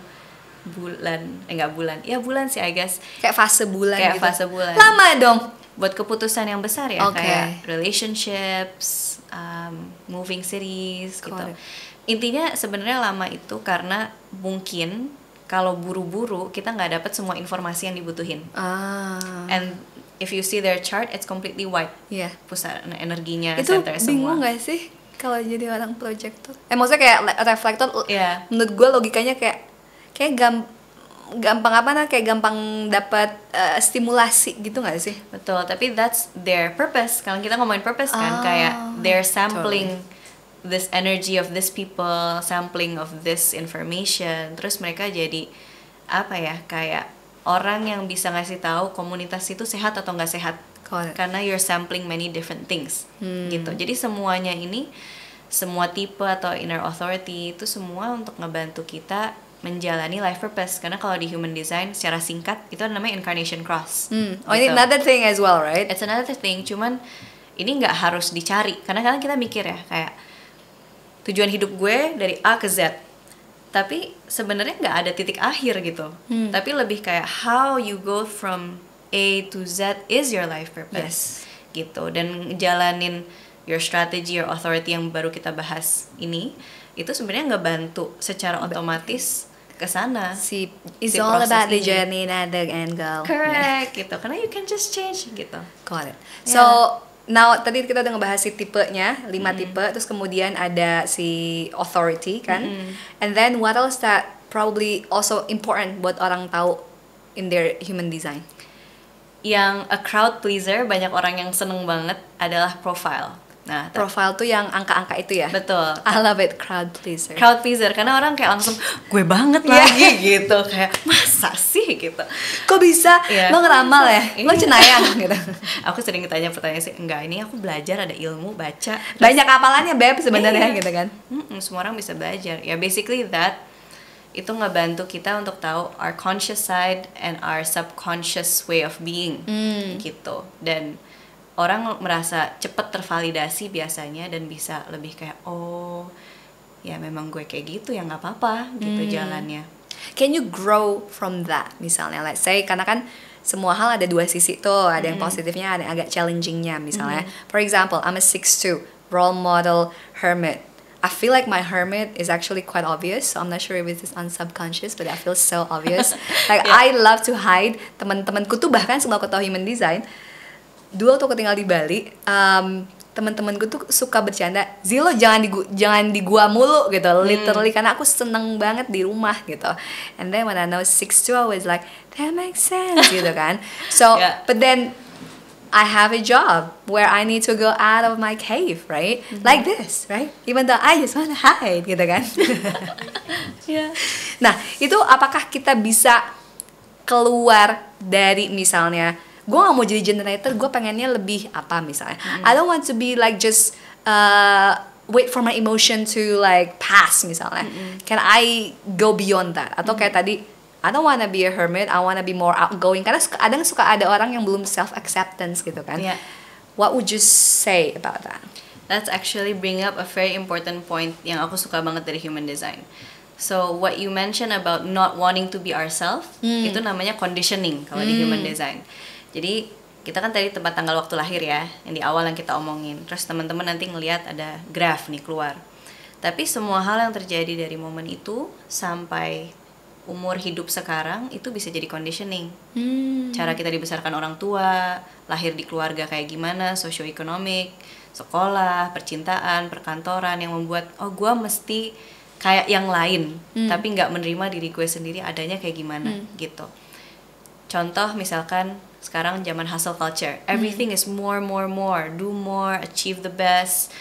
Speaker 2: bulan, nggak bulan, ya bulan sih I guess,
Speaker 1: Kayak fase bulan
Speaker 2: kayak
Speaker 1: gitu.
Speaker 2: fase bulan.
Speaker 1: Lama dong.
Speaker 2: Buat keputusan yang besar ya,
Speaker 1: Okay.
Speaker 2: kayak relationships, moving cities gitu.
Speaker 1: Got it.
Speaker 2: Intinya sebenarnya lama itu karena mungkin kalau buru-buru kita nggak dapat semua informasi yang dibutuhin. And if you see their chart, it's completely white.
Speaker 1: Iya.
Speaker 2: Pusat energinya,
Speaker 1: Itu
Speaker 2: center semua.
Speaker 1: bingung gak sih kalau jadi orang projector? Maksudnya kayak reflektor,
Speaker 2: Iya.
Speaker 1: menurut gue logikanya kayak gampang apa nah, kayak gampang dapat stimulasi gitu gak sih?
Speaker 2: Betul, tapi that's their purpose. Kalau kita ngomongin purpose kan, kayak they're sampling this energy of this people, sampling of this information. Terus mereka jadi apa ya, kayak orang yang bisa ngasih tahu komunitas itu sehat atau nggak sehat. Karena you're sampling many different things gitu. Jadi semuanya ini, semua tipe atau inner authority itu semua untuk ngebantu kita menjalani life purpose. Karena kalau di human design secara singkat itu namanya incarnation cross.
Speaker 1: Oh, ini another thing as well, right?
Speaker 2: It's another thing, cuman ini nggak harus dicari. Karena kadang kita mikir ya kayak tujuan hidup gue dari A ke Z. Tapi sebenarnya nggak ada titik akhir gitu. Tapi lebih kayak how you go from A to Z is your life purpose. Gitu. Dan jalanin your strategy, your authority yang baru kita bahas ini, itu sebenarnya ngebantu secara otomatis ke sana.
Speaker 1: It's all about the journey, not the end goal.
Speaker 2: Correct, gitu. Karena you can just change gitu.
Speaker 1: Got it. So, now tadi kita udah ngebahas si tipenya, 5 tipe, terus kemudian ada si authority kan. And then what else that probably also important buat orang tahu in their human design?
Speaker 2: Yang a crowd pleaser, banyak orang yang seneng banget adalah profile. Nah,
Speaker 1: Profile tuh yang angka-angka itu ya?
Speaker 2: betul.
Speaker 1: I love it, crowd pleaser.
Speaker 2: Crowd pleaser, karena orang kayak langsung gue banget lagi gitu, kayak masa sih gitu.
Speaker 1: Kok bisa? Lo ngeramal ya? Lo cenayang gitu.
Speaker 2: Aku sering ditanya pertanyaan sih, enggak, ini aku belajar, ada ilmu, baca.
Speaker 1: Banyak hafalannya Beb sebenarnya gitu kan.
Speaker 2: Semua orang bisa belajar. Ya basically that, itu ngebantu kita untuk tahu our conscious side and our subconscious way of being gitu. Dan orang merasa cepat tervalidasi biasanya dan bisa lebih kayak oh ya memang gue kayak gitu ya nggak apa-apa gitu jalannya.
Speaker 1: Can you grow from that misalnya? Let's say karena kan semua hal ada 2 sisi tuh, ada yang positifnya, ada yang agak challengingnya misalnya. For example, I'm a 6'2", role model, hermit. I feel like my hermit is actually quite obvious, so I'm not sure if it is on subconscious, but I feel so obvious. Like I love to hide. Teman-temanku tuh bahkan sebelum aku tahu human design, dulu waktu aku tinggal di Bali, teman-temanku tuh suka bercanda, Zilo jangan di gua mulu gitu, literally karena aku seneng banget di rumah gitu. And then when I know 6'2", I was like, that makes sense gitu kan. So, but then I have a job where I need to go out of my cave, right? Like this, right? Even though I just want to hide, gitu kan? Nah, itu apakah kita bisa keluar dari misalnya, gue gak mau jadi generator, gue pengennya lebih apa misalnya? I don't want to be like just wait for my emotion to like pass misalnya. Can I go beyond that? Atau kayak tadi, I don't wanna be a hermit, I wanna be more outgoing. Karena kadang suka ada orang yang belum self-acceptance gitu kan. What would you say about that?
Speaker 2: That's actually bring up a very important point yang aku suka banget dari human design. So what you mentioned about not wanting to be ourselves, itu namanya conditioning kalau di human design. Jadi kita kan tadi tempat tanggal waktu lahir ya, yang di awal yang kita omongin. Terus teman-teman nanti ngelihat ada graf nih keluar. Tapi semua hal yang terjadi dari momen itu sampai umur hidup sekarang itu bisa jadi conditioning. Cara kita dibesarkan orang tua, lahir di keluarga kayak gimana, sosioekonomik, sekolah, percintaan, perkantoran yang membuat oh gue mesti kayak yang lain, tapi nggak menerima diri gue sendiri adanya kayak gimana gitu. contoh misalkan sekarang zaman hustle culture, everything is more, do more, achieve the best.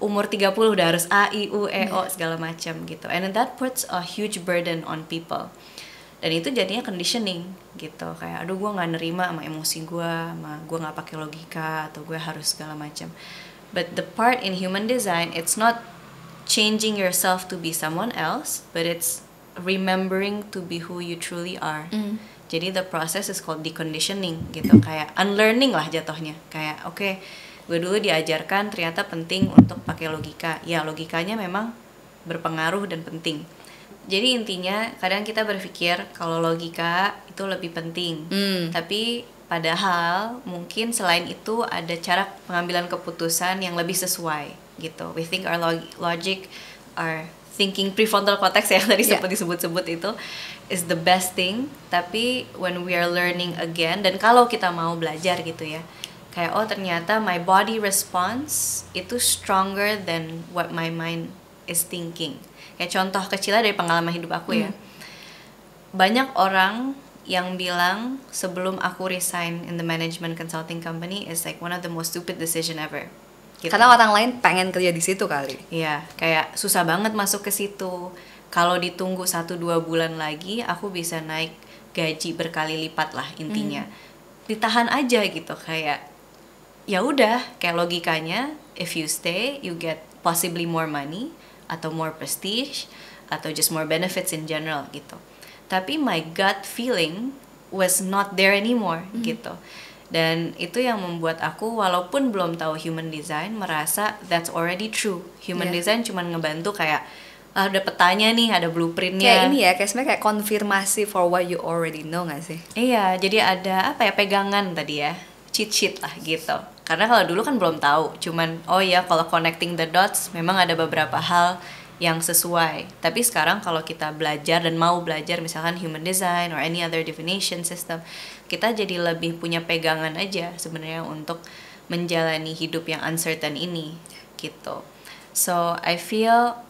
Speaker 2: Umur 30 udah harus A, I, U, E, O segala macam gitu. And then that puts a huge burden on people. Dan itu jadinya conditioning gitu. Kayak aduh gue nggak nerima sama emosi gue, sama gue nggak pakai logika atau gue harus segala macam. But the part in human design, it's not changing yourself to be someone else, but it's remembering to be who you truly are. Jadi the process is called deconditioning gitu. Kayak unlearning lah jatuhnya. Kayak oke, gue dulu diajarkan ternyata penting untuk pakai logika. Ya logikanya memang berpengaruh dan penting. Jadi intinya kadang kita berpikir kalau logika itu lebih penting. Tapi padahal mungkin selain itu ada cara pengambilan keputusan yang lebih sesuai gitu. We think our logic, our thinking prefrontal cortex yang tadi sempat disebut-sebut itu is the best thing. Tapi when we are learning again, dan kalau kita mau belajar gitu ya, kayak oh ternyata my body response itu stronger than what my mind is thinking. Kayak contoh kecilnya dari pengalaman hidup aku ya. Banyak orang yang bilang sebelum aku resign in the management consulting company is like one of the most stupid decision ever. Gitu.
Speaker 1: Karena orang lain pengen kerja di situ kali.
Speaker 2: Iya, kayak susah banget masuk ke situ. Kalau ditunggu 1-2 bulan lagi, aku bisa naik gaji berkali lipat lah intinya. Ditahan aja gitu kayak ya udah kayak logikanya if you stay you get possibly more money atau more prestige atau just more benefits in general gitu. Tapi my gut feeling was not there anymore gitu. Dan itu yang membuat aku walaupun belum tahu human design merasa that's already true. Human design cuma ngebantu kayak ada petanya nih, ada blueprintnya.
Speaker 1: Kayak ini ya, kayak sebenarnya kayak konfirmasi for what you already know gak sih?
Speaker 2: Iya, jadi ada apa ya pegangan tadi ya, cheat sheet lah gitu. Karena kalau dulu kan belum tahu, cuman oh ya kalau connecting the dots memang ada beberapa hal yang sesuai. Tapi sekarang kalau kita belajar dan mau belajar misalkan human design or any other divination system, kita jadi lebih punya pegangan aja sebenarnya untuk menjalani hidup yang uncertain ini gitu. So I feel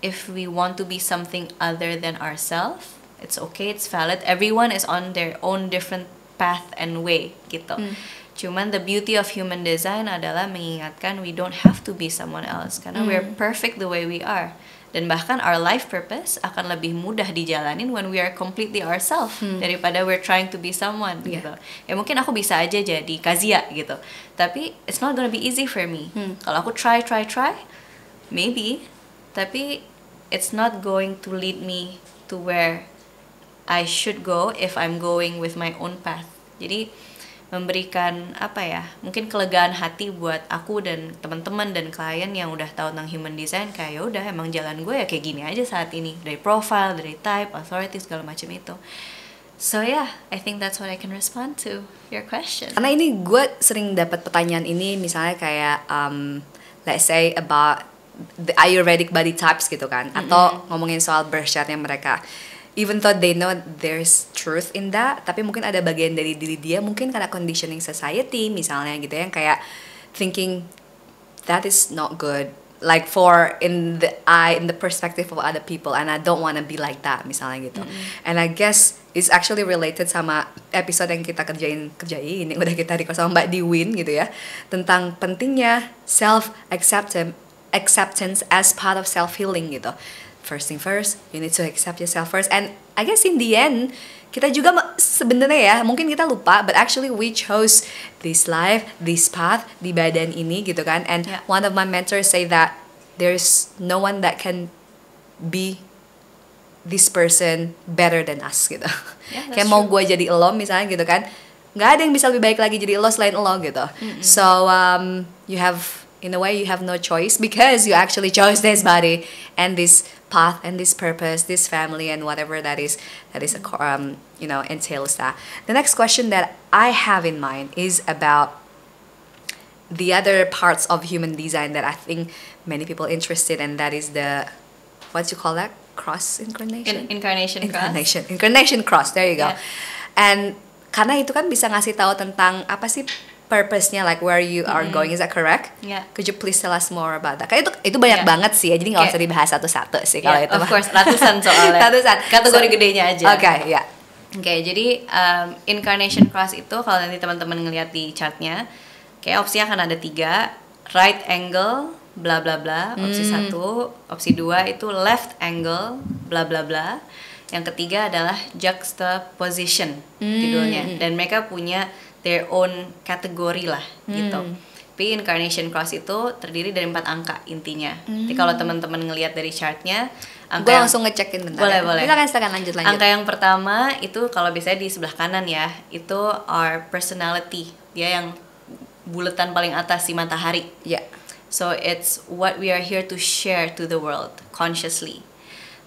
Speaker 2: if we want to be something other than ourselves, it's okay, it's valid. Everyone is on their own different path and way gitu. Cuman the beauty of human design adalah mengingatkan we don't have to be someone else karena we're perfect the way we are. Dan bahkan our life purpose akan lebih mudah dijalanin when we are completely ourselves daripada we're trying to be someone gitu. Ya mungkin aku bisa aja jadi Kazia gitu. Tapi it's not gonna be easy for me. Kalau aku try, maybe. Tapi it's not going to lead me to where I should go if I'm going with my own path. Jadi memberikan apa ya, mungkin kelegaan hati buat aku dan teman-teman dan klien yang udah tahu tentang human design kayak ya udah emang jalan gue ya kayak gini aja saat ini, dari profile, dari type, authority segala macam itu. So yeah, I think that's what I can respond to your question.
Speaker 1: Karena ini gue sering dapat pertanyaan ini misalnya kayak let's say about the Ayurvedic body types gitu kan, atau ngomongin soal birth chartnya mereka. Even though they know there's truth in that, tapi mungkin ada bagian dari diri dia mungkin karena conditioning society misalnya gitu yang kayak thinking that is not good, like for in the perspective of other people, and I don't wanna be like that misalnya gitu. And I guess it's actually related sama episode yang kita kerjain yang udah kita record sama Mbak Diwin gitu ya, tentang pentingnya self acceptance as part of self healing gitu. First thing first, you need to accept yourself first. And I guess in the end, kita juga sebenarnya ya, mungkin kita lupa, but actually we chose this life, this path, di badan ini gitu kan. And one of my mentors say that there's no one that can be this person better than us gitu. Kayak mau gue jadi elo misalnya gitu kan, nggak ada yang bisa lebih baik lagi jadi elo selain elo gitu. So you have, in a way you have no choice because you actually chose this body and this path and this purpose, this family and whatever that is entails that. The next question that I have in mind is about the other parts of human design that I think many people interested in, that is the, what you call that, cross incarnation? Incarnation cross, there you go. And karena itu kan bisa ngasih tahu tentang apa sih purpose-nya, like where you are going, is that correct?
Speaker 2: Yeah.
Speaker 1: Could you please tell us more about that? Karena itu banyak banget sih ya, jadi nggak usah dibahas satu-satu sih kalau itu.
Speaker 2: Of course, ratusan soalnya.
Speaker 1: Ratusan.
Speaker 2: Kategori gedenya aja.
Speaker 1: Okay, yeah.
Speaker 2: Oke, jadi incarnation cross itu kalau nanti teman-teman ngelihat di chartnya, kayak opsinya akan ada 3, right angle, bla bla bla, opsi 1, opsi 2 itu left angle, bla bla bla. Yang ketiga adalah juxtaposition judulnya, dan mereka punya their own kategori lah gitu. Tapi incarnation cross itu terdiri dari 4 angka intinya. Jadi kalau teman-teman ngelihat dari chartnya,
Speaker 1: Gue langsung ngecekin bentar.
Speaker 2: Boleh,
Speaker 1: ya.
Speaker 2: boleh.
Speaker 1: Silakan lanjut.
Speaker 2: Angka yang pertama itu kalau biasanya di sebelah kanan ya, itu our personality. Dia yang buletan paling atas si matahari.
Speaker 1: Ya.
Speaker 2: So it's what we are here to share to the world consciously.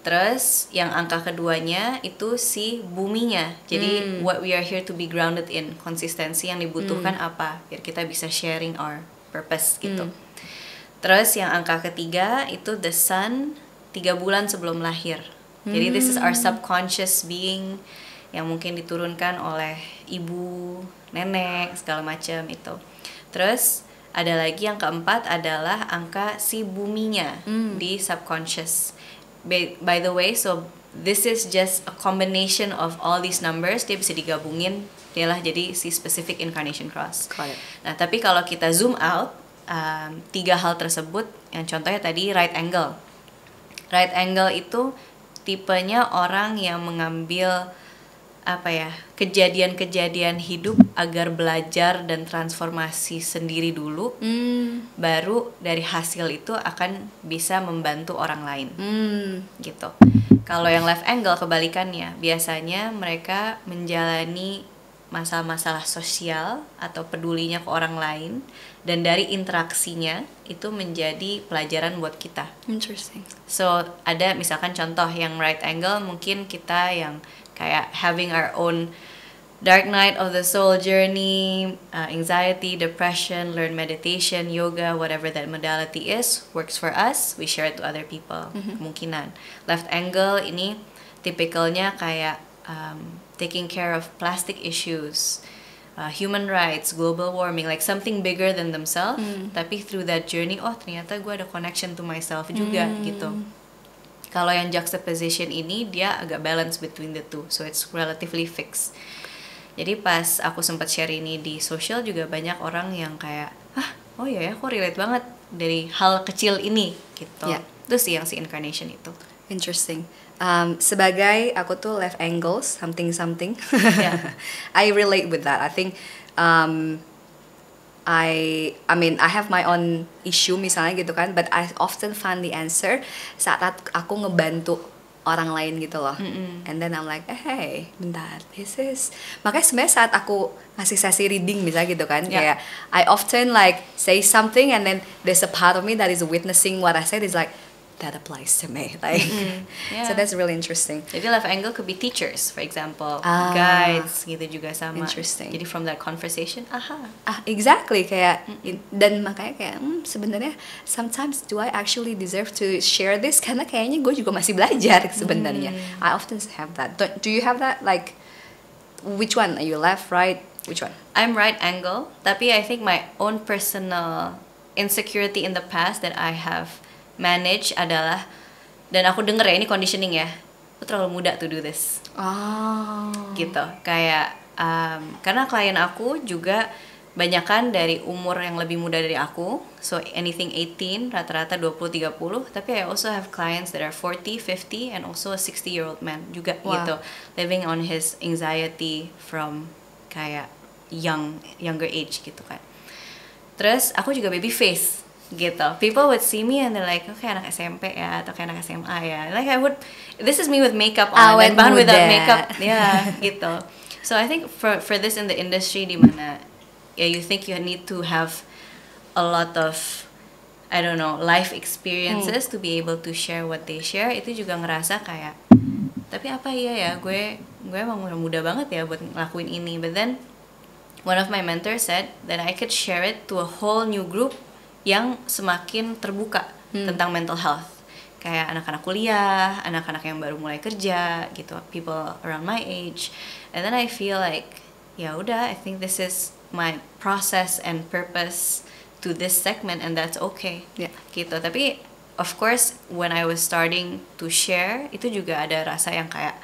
Speaker 2: Terus yang angka keduanya itu si buminya. Jadi what we are here to be grounded in, konsistensi yang dibutuhkan apa biar kita bisa sharing our purpose gitu. Terus yang angka ketiga itu the sun, 3 bulan sebelum lahir. Jadi this is our subconscious being yang mungkin diturunkan oleh ibu, nenek, segala macam itu. Terus ada lagi yang keempat adalah angka si buminya di subconscious. By the way, so this is just a combination of all these numbers. Dia bisa digabungin, dialah jadi si specific incarnation cross. Nah, tapi kalau kita zoom out, 3 hal tersebut, yang contohnya tadi right angle. Right angle itu tipenya orang yang mengambil kejadian-kejadian hidup agar belajar dan transformasi sendiri dulu, baru dari hasil itu akan bisa membantu orang lain, gitu. Kalau yang left angle kebalikannya, biasanya mereka menjalani masalah-masalah sosial atau pedulinya ke orang lain, dan dari interaksinya itu menjadi pelajaran buat kita.
Speaker 1: Interesting.
Speaker 2: So ada misalkan contoh yang right angle, mungkin kita yang kayak having our own dark night of the soul journey, anxiety, depression, learn meditation, yoga, whatever that modality is, works for us, we share it to other people. Kemungkinan left angle ini tipikalnya kayak taking care of plastic issues, human rights, global warming, like something bigger than themselves. Tapi through that journey, oh ternyata gue ada connection to myself juga gitu. Kalau yang juxtaposition ini dia agak balance between the two, so it's relatively fixed. Jadi pas aku sempat share ini di social juga banyak orang yang kayak, oh iya ya, aku relate banget dari hal kecil ini gitu. Itu sih yang si incarnation itu.
Speaker 1: Interesting. Sebagai aku tuh left angles something, I relate with that. I think I mean I have my own issue misalnya gitu kan, but I often find the answer saat aku ngebantu orang lain gitu loh. And then I'm like, hey, bentar, this is. Makanya sebenarnya saat aku ngasih sesi reading misalnya gitu kan, kayak I often like say something and then there's a part of me that is witnessing what I said is like, that applies to me, like so that's really interesting.
Speaker 2: Jadi left angle could be teachers, for example, guides gitu juga sama.
Speaker 1: Interesting.
Speaker 2: Jadi from that conversation,
Speaker 1: Exactly, kayak dan makanya kayak sebenarnya sometimes do I actually deserve to share this, karena kayaknya gue juga masih belajar sebenarnya. I often have that. Do you have that, like which one are you, left, right, which one?
Speaker 2: I'm right angle, tapi I think my own personal insecurity in the past that I have manage adalah, dan aku denger ya ini conditioning ya, aku terlalu muda to do this. Gitu, kayak karena klien aku juga banyakan dari umur yang lebih muda dari aku, so anything 18, rata-rata 20-30, tapi I also have clients that are 40, 50, and also a 60-year-old man juga. Gitu, living on his anxiety from kayak younger age gitu kan. Terus aku juga baby face gitu. People would see me and they're like, oh, kayak anak SMP ya, atau kayak anak SMA ya. Like this is me with makeup on, and bahkan without makeup, gitu. So I think for this in the industry di mana you think you need to have a lot of, I don't know, life experiences to be able to share what they share, itu juga ngerasa kayak, tapi apa iya ya, gue emang muda banget ya buat ngelakuin ini. But then one of my mentors said that I could share it to a whole new group yang semakin terbuka tentang mental health, kayak anak-anak kuliah, anak-anak yang baru mulai kerja gitu, people around my age. And then I feel like ya udah, I think this is my process and purpose to this segment, and that's okay gitu. Tapi of course when I was starting to share, itu juga ada rasa yang kayak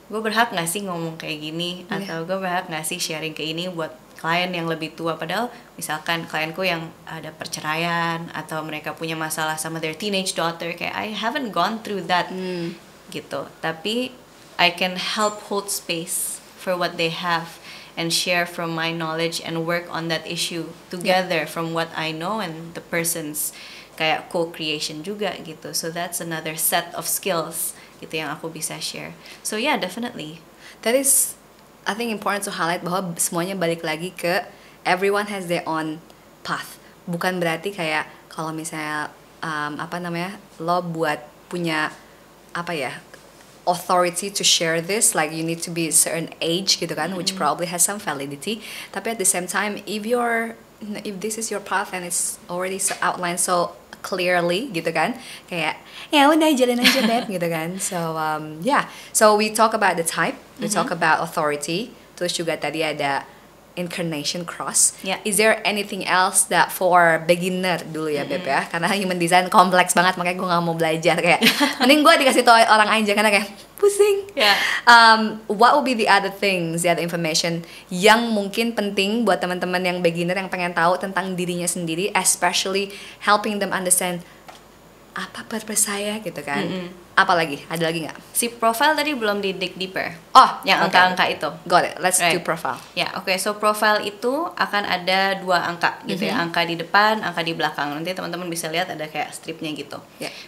Speaker 2: gue berhak nggak sih ngomong kayak gini, atau gue berhak nggak sih sharing kayak ini buat klien yang lebih tua, padahal misalkan klienku yang ada perceraian atau mereka punya masalah sama their teenage daughter, kayak I haven't gone through that gitu, tapi I can help hold space for what they have and share from my knowledge and work on that issue together from what I know and the person's kayak co-creation juga gitu. So that's another set of skills gitu yang aku bisa share. So yeah, definitely.
Speaker 1: That is, I think, important to highlight bahwa semuanya balik lagi ke everyone has their own path. Bukan berarti kayak kalau misalnya lo buat punya authority to share this, like you need to be a certain age gitu kan, which probably has some validity. Tapi at the same time, if this is your path and it's already outlined so clearly gitu kan, kayak ya udah jalan aja beb gitu kan. So so we talk about the type, we talk about authority, terus juga tadi ada incarnation cross. Is there anything else that for beginner dulu ya beb ya, karena human design kompleks banget, makanya gue nggak mau belajar, kayak mending gue dikasih tau orang aja karena kayak pusing. What would be the other things, the other information yang mungkin penting buat teman-teman yang beginner yang pengen tahu tentang dirinya sendiri, especially helping them understand apa purpose saya gitu kan. Apalagi ada lagi nggak?
Speaker 2: Si profile tadi belum di dig deeper. Yang angka-angka itu.
Speaker 1: Got it. Let's do profile.
Speaker 2: So profile itu akan ada 2 angka gitu ya. Angka di depan, angka di belakang. Nanti teman-teman bisa lihat ada kayak stripnya gitu.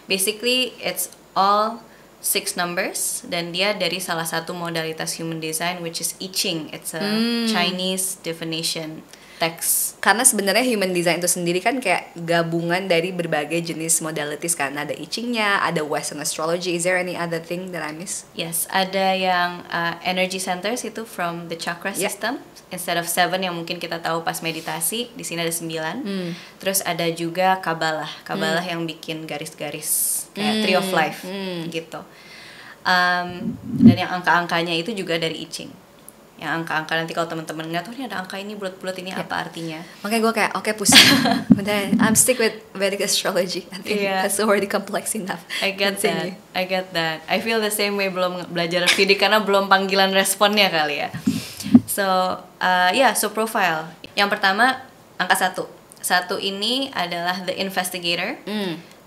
Speaker 2: Basically it's all 6 numbers, dan dia dari salah satu modalitas human design, which is I Ching. It's a Chinese divination text.
Speaker 1: Karena sebenarnya human design itu sendiri kan kayak gabungan dari berbagai jenis modalities kan. Ada I Ching-nya, ada Western astrology. Is there any other thing that I miss?
Speaker 2: Yes, ada yang energy centers itu from the chakra system. Instead of 7 yang mungkin kita tahu pas meditasi, di sini ada 9. Terus ada juga Kabbalah. Kabbalah yang bikin garis-garis kayak Tree of Life gitu. Dan yang angka-angkanya itu juga dari I Ching. Yang angka-angka nanti kalau teman-teman ngeliat, ini ada angka ini bulat-bulat, ini apa artinya?
Speaker 1: Makanya gue kayak oke, pusing. Bener, I'm stick with Vedic astrology. I think that's already complex enough.
Speaker 2: I get that. I feel the same way, belum belajar Vedic karena belum panggilan responnya kali ya. So so profile. Yang pertama angka 1. 1 ini adalah the investigator.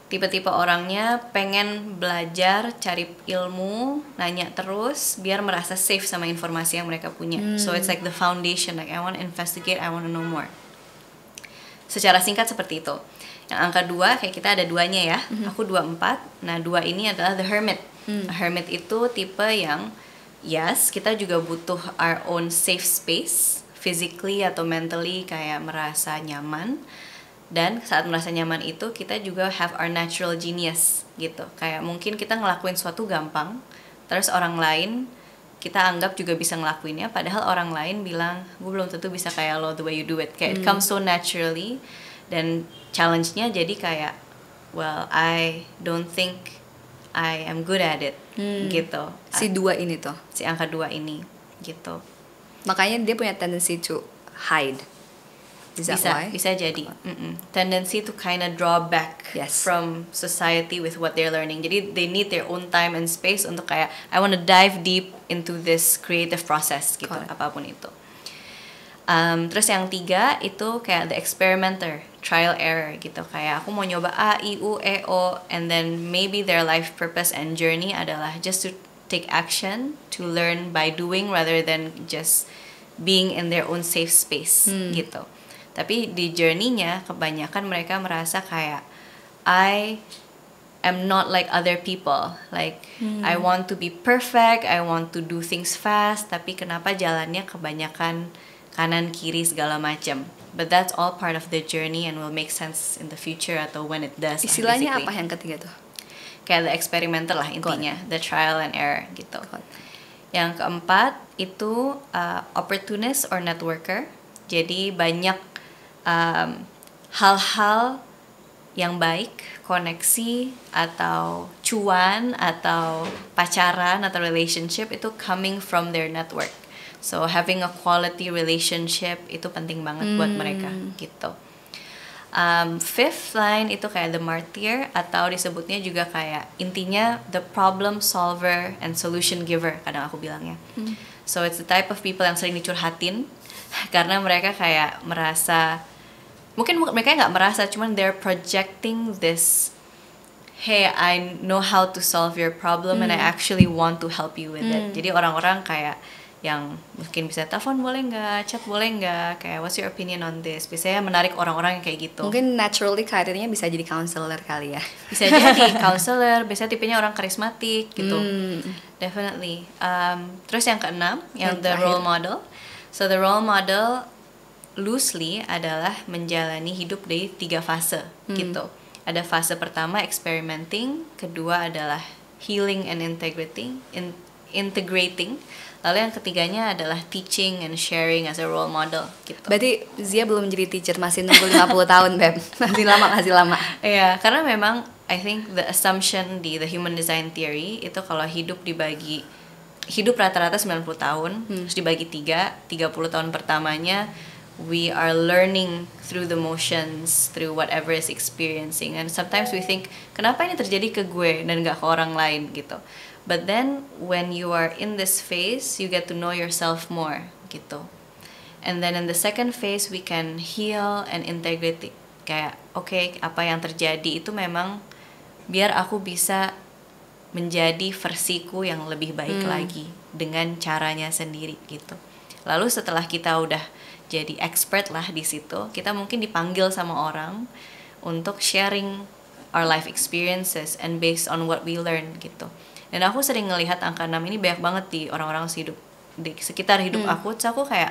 Speaker 2: Tipe-tipe orangnya pengen belajar, cari ilmu, nanya terus biar merasa safe sama informasi yang mereka punya. So it's like the foundation, like I want to investigate, I want to know more. Secara singkat seperti itu. Yang angka 2 kayak kita ada 2-nya ya. Aku 24. Nah, 2 ini adalah the hermit. Hermit itu tipe yang yes, kita juga butuh our own safe space, physically atau mentally, kayak merasa nyaman. Dan saat merasa nyaman itu kita juga have our natural genius gitu. Kayak mungkin kita ngelakuin suatu gampang, terus orang lain kita anggap juga bisa ngelakuinnya, padahal orang lain bilang gue belum tentu bisa kayak lo the way you do it. Kayak it comes so naturally. Dan challenge-nya jadi kayak, well, I don't think I am good at it gitu.
Speaker 1: Si 2 ini tuh,
Speaker 2: si angka 2 ini gitu.
Speaker 1: Makanya dia punya tendency to hide.
Speaker 2: Bisa jadi. Tendency to kind of draw back from society with what they're learning. Jadi they need their own time and space untuk kayak I want to dive deep into this creative process gitu, apapun itu. Terus yang 3 itu kayak the experimenter, trial error gitu. Kayak aku mau nyoba A, I, U, E, O, and then maybe their life purpose and journey adalah just to take action, to learn by doing rather than just being in their own safe space gitu. Tapi di journey-nya kebanyakan mereka merasa kayak I am not like other people. Like I want to be perfect, I want to do things fast, tapi kenapa jalannya kebanyakan kanan kiri segala macam. But that's all part of the journey and will make sense in the future atau when it does.
Speaker 1: Istilahnya apa yang ketiga tuh?
Speaker 2: Kayak the experimenter lah intinya, the trial and error gitu. Yang keempat itu opportunist or networker. Jadi banyak hal-hal yang baik, koneksi atau cuan atau pacaran atau relationship itu coming from their network. So having a quality relationship itu penting banget buat mereka gitu. Fifth line itu kayak the martyr, atau disebutnya juga kayak intinya the problem solver and solution giver, kadang aku bilangnya. So it's the type of people yang sering dicurhatin karena mereka kayak merasa, mungkin mereka nggak merasa, cuman they're projecting this, hey, I know how to solve your problem and I actually want to help you with it. Jadi orang-orang kayak yang mungkin bisa telepon boleh nggak, chat boleh nggak, kayak what's your opinion on this, biasanya menarik orang-orang yang kayak gitu.
Speaker 1: Mungkin naturally karirnya bisa jadi counselor kali ya.
Speaker 2: Bisa jadi counselor, biasanya tipenya orang karismatik gitu. Definitely. Terus yang keenam, yang the role model. So the role model loosely adalah menjalani hidup di 3 fase gitu. Ada fase pertama experimenting, kedua adalah healing and integrating. Lalu yang ketiganya adalah teaching and sharing as a role model gitu.
Speaker 1: Berarti Zia belum jadi teacher, masih nunggu 50 tahun, Beb. Masih lama.
Speaker 2: Iya, karena memang I think the assumption di the human design theory itu kalau hidup rata-rata 90 tahun, terus dibagi 30 tahun pertamanya we are learning through the motions, through whatever is experiencing, and sometimes we think kenapa ini terjadi ke gue dan gak ke orang lain gitu. But then when you are in this phase, you get to know yourself more gitu. And then in the second phase we can heal and integrate. Kayak okay, apa yang terjadi itu memang biar aku bisa menjadi versiku yang lebih baik lagi dengan caranya sendiri gitu. Lalu setelah kita udah jadi expert lah di situ, kita mungkin dipanggil sama orang untuk sharing our life experiences and based on what we learn gitu. Dan aku sering ngelihat angka 6 ini banyak banget di orang-orang di sekitar hidup aku. Terus aku kayak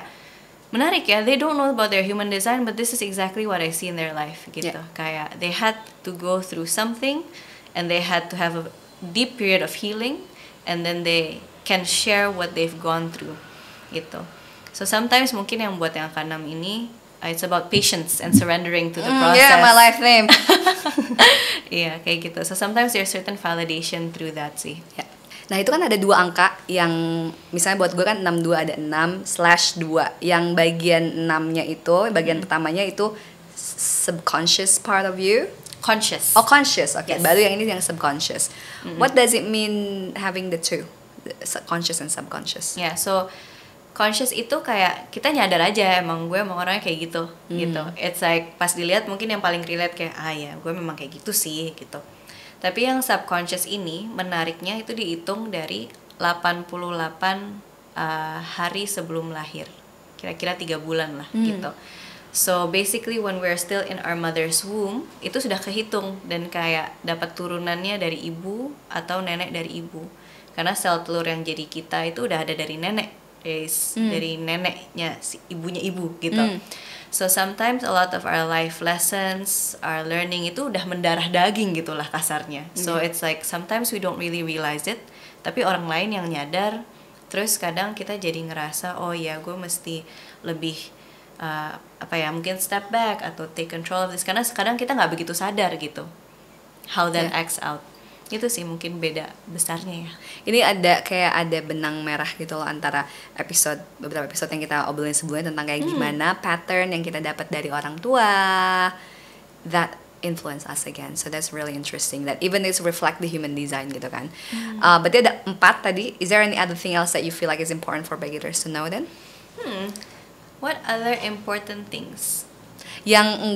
Speaker 2: menarik ya, they don't know about their human design, but this is exactly what I see in their life gitu. Kayak they had to go through something and they had to have a deep period of healing, and then they can share what they've gone through gitu. So sometimes mungkin yang buat yang angka 6 ini, it's about patience and surrendering to the process.
Speaker 1: Yeah, my life name.
Speaker 2: Iya, kayak gitu. So sometimes there's certain validation through that sih.
Speaker 1: Ya. Nah itu kan ada 2 angka yang misalnya buat gue kan 62 ada 6/2. Yang bagian 6-nya itu, bagian pertamanya itu subconscious part of you.
Speaker 2: Conscious.
Speaker 1: Oh, conscious. Oke,
Speaker 2: Yes.
Speaker 1: baru yang ini yang subconscious. What does it mean having the two? The conscious and subconscious.
Speaker 2: Ya, so conscious itu kayak kita nyadar aja emang gue emang orangnya kayak gitu gitu. It's like pas dilihat mungkin yang paling relate kayak ya gue memang kayak gitu sih gitu. Tapi yang subconscious ini menariknya itu dihitung dari 88 hari sebelum lahir. Kira-kira 3 bulan lah gitu. So basically when we're still in our mother's womb itu sudah kehitung dan kayak dapat turunannya dari ibu atau nenek dari ibu. Karena sel telur yang jadi kita itu udah ada dari nenek. Dari neneknya, si ibunya ibu gitu. So sometimes a lot of our life lessons, our learning itu udah mendarah daging gitulah kasarnya. So it's like sometimes we don't really realize it, tapi orang lain yang nyadar. Terus kadang kita jadi ngerasa oh ya gue mesti lebih mungkin step back atau take control of this, karena kadang kita nggak begitu sadar gitu how that acts out. Itu sih mungkin beda besarnya ya.
Speaker 1: Ini ada benang merah gitu loh antara beberapa episode yang kita obrolin sebelumnya tentang kayak gimana pattern yang kita dapat dari orang tua that influence us again. So that's really interesting that even it's reflect the human design gitu kan. Berarti ada 4 tadi. Is there any other thing else that you feel like is important for beginners to know then?
Speaker 2: What other important things?
Speaker 1: Yang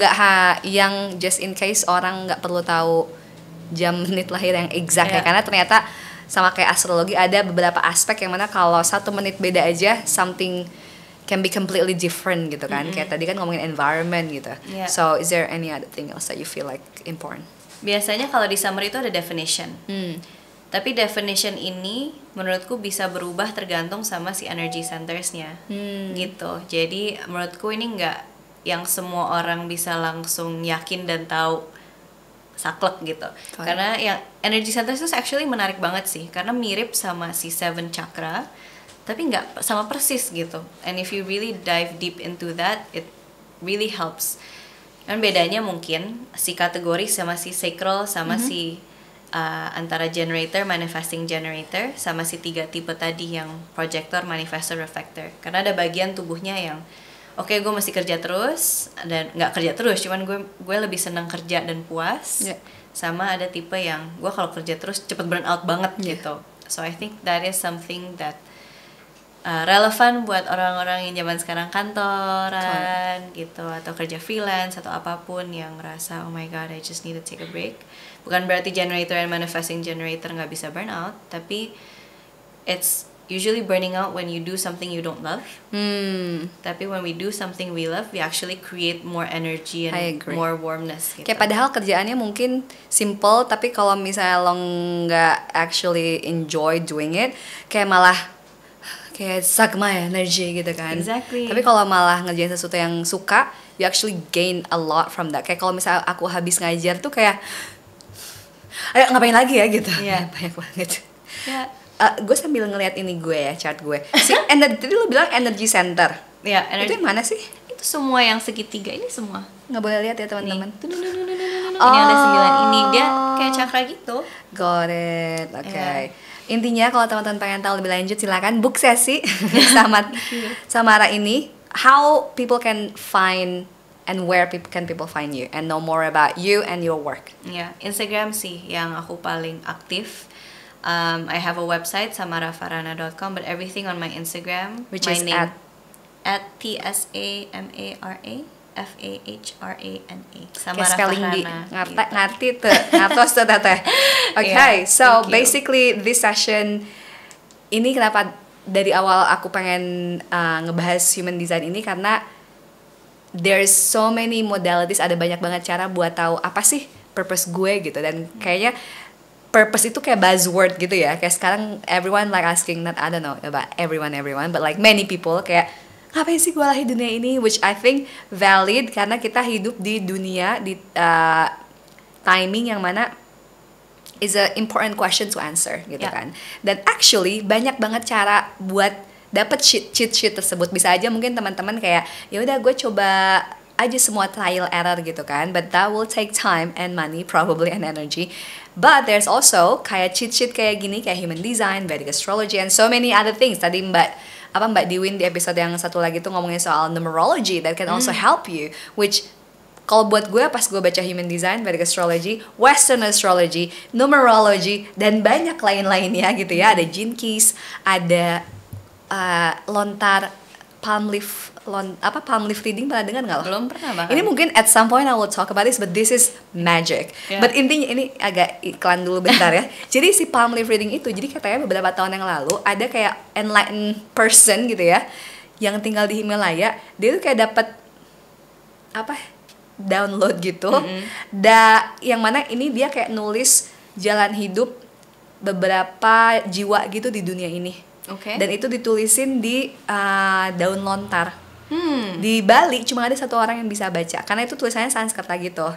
Speaker 1: just in case orang nggak perlu tahu jam menit lahir yang exact ya, karena ternyata sama kayak astrologi ada beberapa aspek yang mana kalau 1 menit beda aja something can be completely different gitu kan. Kayak tadi kan ngomongin environment gitu. So is there any other thing else that you feel like important?
Speaker 2: Biasanya kalau di summary itu ada definition. Tapi definition ini menurutku bisa berubah tergantung sama si energy centersnya gitu. Jadi menurutku ini nggak yang semua orang bisa langsung yakin dan tahu saklek gitu. Karena yang energy centers itu actually menarik banget sih, karena mirip sama si 7 chakra tapi nggak sama persis gitu. And if you really dive deep into that, it really helps. Dan bedanya mungkin si kategori sama si sacral sama si antara generator, manifesting generator, sama si 3 tipe tadi yang projector, manifestor, reflector. Karena ada bagian tubuhnya yang oke, gue mesti kerja terus, dan nggak kerja terus, cuman gue lebih senang kerja dan puas.
Speaker 1: Yeah.
Speaker 2: Sama ada tipe yang gue kalau kerja terus cepet burn out banget
Speaker 1: Yeah.
Speaker 2: gitu. So I think that is something that relevan buat orang-orang yang zaman sekarang kantoran gitu, atau kerja freelance atau apapun yang ngerasa oh my god I just need to take a break. Bukan berarti generator and manifesting generator nggak bisa burn out, tapi it's usually burning out when you do something you don't love. Tapi when we do something we love, we actually create more energy
Speaker 1: I
Speaker 2: and
Speaker 1: agree.
Speaker 2: more warmness gitu.
Speaker 1: Kayak padahal kerjaannya mungkin simple, tapi kalau misalnya lo nggak actually enjoy doing it, kayak malah kayak suck my energy gitu kan.
Speaker 2: Exactly.
Speaker 1: Tapi kalau malah ngerjain sesuatu yang suka, you actually gain a lot from that. Kayak kalau misalnya aku habis ngajar tuh kayak, ayo ngapain lagi ya gitu.
Speaker 2: Iya.
Speaker 1: Banyak banget.
Speaker 2: Ya,
Speaker 1: Gue sambil ngeliat ini gue ya, chart gue. Si energy, tadi lo bilang energy center.
Speaker 2: ya
Speaker 1: Itu yang mana sih?
Speaker 2: itu semua yang segitiga ini semua.
Speaker 1: Nggak boleh lihat ya teman-teman.
Speaker 2: Ini ada 9 ini, dia kayak cakra gitu.
Speaker 1: Got it, oke.
Speaker 2: Yeah.
Speaker 1: Intinya kalau teman-teman pengen tahu lebih lanjut silakan book sesi sama Samara ini. How people can find and where can people find you and know more about you and your work.
Speaker 2: Ya, Instagram sih yang aku paling aktif. I have a website samarafarana.com, but everything on my Instagram,
Speaker 1: Which
Speaker 2: my
Speaker 1: is
Speaker 2: name at TSAMARAFAHRANA.
Speaker 1: Kayak spelling di
Speaker 2: gitu.
Speaker 1: ngerti tuh, ngertos tuh teteh. Okay,
Speaker 2: Yeah,
Speaker 1: so
Speaker 2: thank you.
Speaker 1: basically this session ini kenapa dari awal aku pengen ngebahas human design ini karena there's so many modalities, ada banyak banget cara buat tahu apa sih purpose gue gitu, dan kayaknya purpose itu kayak buzzword gitu ya, kayak sekarang everyone like asking, not I don't know about everyone but like many people kayak ngapain sih gue lahir dunia ini, which I think valid karena kita hidup di dunia di timing yang mana is a important question to answer gitu
Speaker 2: Yeah.
Speaker 1: kan. Dan actually banyak banget cara buat dapat cheat sheet tersebut. Bisa aja mungkin teman-teman kayak ya udah gue coba aja semua trial error gitu kan, but that will take time and money probably and energy. But there's also kayak cheat sheet kayak gini, kayak human design, Vedic astrology, and so many other things. Tadi Mbak Diwin di episode yang satu lagi tuh ngomongin soal numerology that can also help you, which kalau buat gue pas gue baca human design, Vedic astrology, Western astrology, numerology, dan banyak lain-lainnya gitu ya. Ada gene keys, ada lontar palm leaf reading, pernah dengar nggak lo?
Speaker 2: Belum pernah bahkan.
Speaker 1: Ini mungkin at some point I will talk about this, but this is magic.
Speaker 2: Yeah.
Speaker 1: But intinya ini agak iklan dulu bentar ya. Jadi si palm leaf reading itu, jadi katanya beberapa tahun yang lalu ada kayak enlightened person gitu ya, yang tinggal di Himalaya, dia tuh kayak dapat download gitu. Yang mana ini dia kayak nulis jalan hidup beberapa jiwa gitu di dunia ini.
Speaker 2: Oke.
Speaker 1: Dan itu ditulisin di daun lontar. Di Bali cuma ada satu orang yang bisa baca karena itu tulisannya Sanskerta gitu.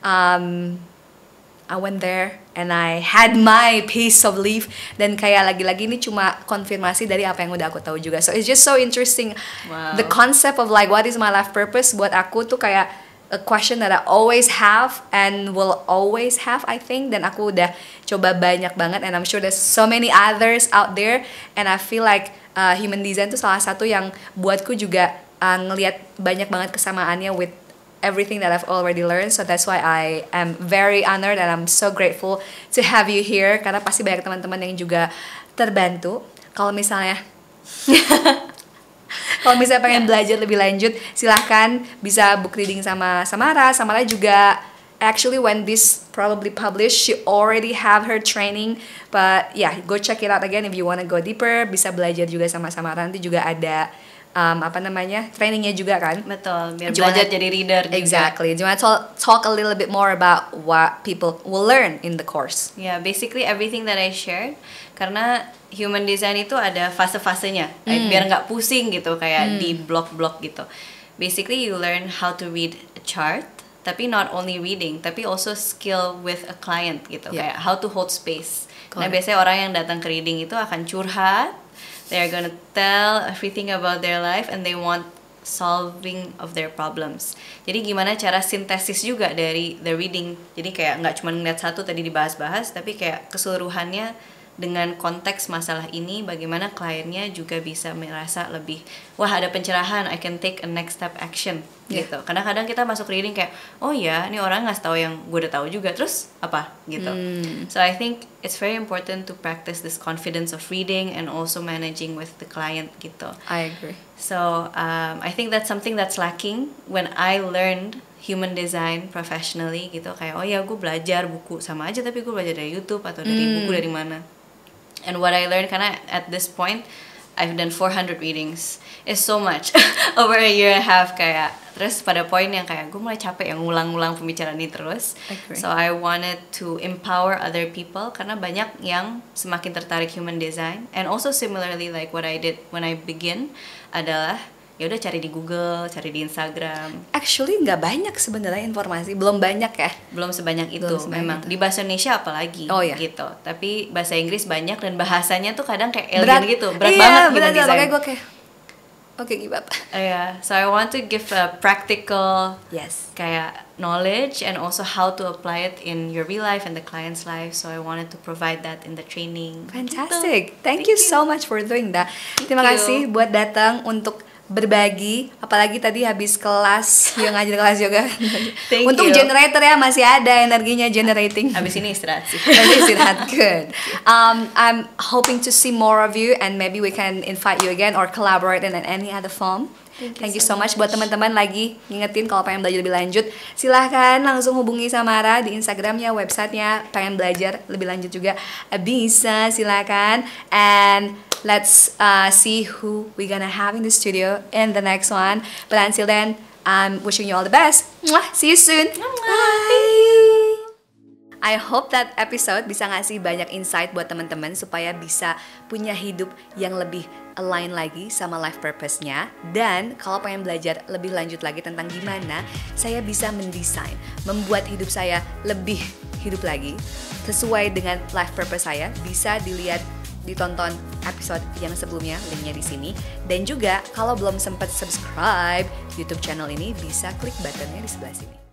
Speaker 1: I went there and I had my piece of leaf, dan kayak lagi-lagi ini cuma konfirmasi dari apa yang udah aku tahu juga. So it's just so interesting.
Speaker 2: Wow.
Speaker 1: The concept of like what is my life purpose buat aku tuh kayak a question that I always have and will always have, I think. Dan aku udah coba banyak banget, and I'm sure there's so many others out there, and I feel like human design tuh salah satu yang buatku juga ngelihat banyak banget kesamaannya with everything that I've already learned. So that's why I am very honored and I'm so grateful to have you here, karena pasti banyak teman-teman yang juga terbantu. Kalau misalnya pengen belajar lebih lanjut, silahkan bisa book reading sama Samara. Samara juga actually when this probably published, she already have her training, but yeah, go check it out again if you wanna go deeper. Bisa belajar juga sama Samara, nanti juga ada trainingnya juga kan.
Speaker 2: Betul, biar
Speaker 1: Cuma-
Speaker 2: belajar jadi reader juga.
Speaker 1: Exactly. Do you want to talk a little bit more about what people will learn in the course?
Speaker 2: Ya, basically everything that I shared, karena human design itu ada fase-fasenya, biar nggak pusing gitu kayak di blok-blok gitu. Basically you learn how to read a chart, tapi not only reading, tapi also skill with a client gitu,
Speaker 1: Yeah.
Speaker 2: kayak how to hold space.
Speaker 1: Got
Speaker 2: Nah
Speaker 1: it.
Speaker 2: biasanya orang yang datang ke reading itu akan curhat, they're gonna tell everything about their life and they want solving of their problems. Jadi gimana cara sintesis juga dari the reading. Jadi kayak nggak cuma ngeliat satu tadi dibahas-bahas, tapi kayak keseluruhannya dengan konteks masalah ini, bagaimana kliennya juga bisa merasa lebih, wah ada pencerahan, I can take a next step action gitu. Karena kadang kita masuk reading kayak, oh ya, ini orang ngasih tahu yang gue udah tahu juga, terus apa gitu. So I think it's very important to practice this confidence of reading and also managing with the client gitu.
Speaker 1: I agree.
Speaker 2: So I think that's something that's lacking when I learned human design professionally gitu. Kayak oh ya gue belajar buku sama aja, tapi gue belajar dari YouTube atau dari buku dari mana. And what I learned, karena at this point I've done 400 readings, it's so much over a year and a half kayak. Terus pada poin yang kayak gue mulai capek yang ngulang-ngulang pembicaraan ini terus. So I wanted to empower other people karena banyak yang semakin tertarik human design. And also similarly like what I did when I begin adalah ya udah cari di Google, cari di Instagram.
Speaker 1: Actually nggak banyak sebenarnya informasi, belum banyak ya.
Speaker 2: Belum sebanyak itu
Speaker 1: Belum sebanyak
Speaker 2: memang.
Speaker 1: itu.
Speaker 2: Di bahasa Indonesia apalagi gitu. Tapi bahasa Inggris banyak dan bahasanya tuh kadang kayak alien gitu, berat banget human design.
Speaker 1: Makanya gue kayak give up.
Speaker 2: So I want to give a practical kayak knowledge and also how to apply it in your real life and the client's life. So I wanted to provide that in the training.
Speaker 1: Fantastic. Thank you so much for doing that. Terima kasih buat datang untuk berbagi, apalagi tadi habis kelas yang ngajar kelas yoga. Untung generator ya masih ada energinya generating.
Speaker 2: Habis ini istirahat sih.
Speaker 1: Habis istirahat, good. I'm hoping to see more of you and maybe we can invite you again or collaborate in any other form. Thank you so much. Buat teman-teman lagi ngingetin kalau pengen belajar lebih lanjut, silahkan langsung hubungi Samara di Instagramnya, websitenya. Pengen belajar lebih lanjut juga bisa, silahkan. And let's see who we gonna have in the studio in the next one. But until then, I'm wishing you all the best. Mwah, see you soon. Bye. I hope that episode bisa ngasih banyak insight buat teman-teman supaya bisa punya hidup yang lebih align lagi sama life purpose-nya. Dan kalau pengen belajar lebih lanjut lagi tentang gimana saya bisa mendesain, membuat hidup saya lebih hidup lagi sesuai dengan life purpose saya, bisa ditonton episode yang sebelumnya, linknya di sini. Dan juga kalau belum sempat subscribe YouTube channel ini, bisa klik buttonnya di sebelah sini.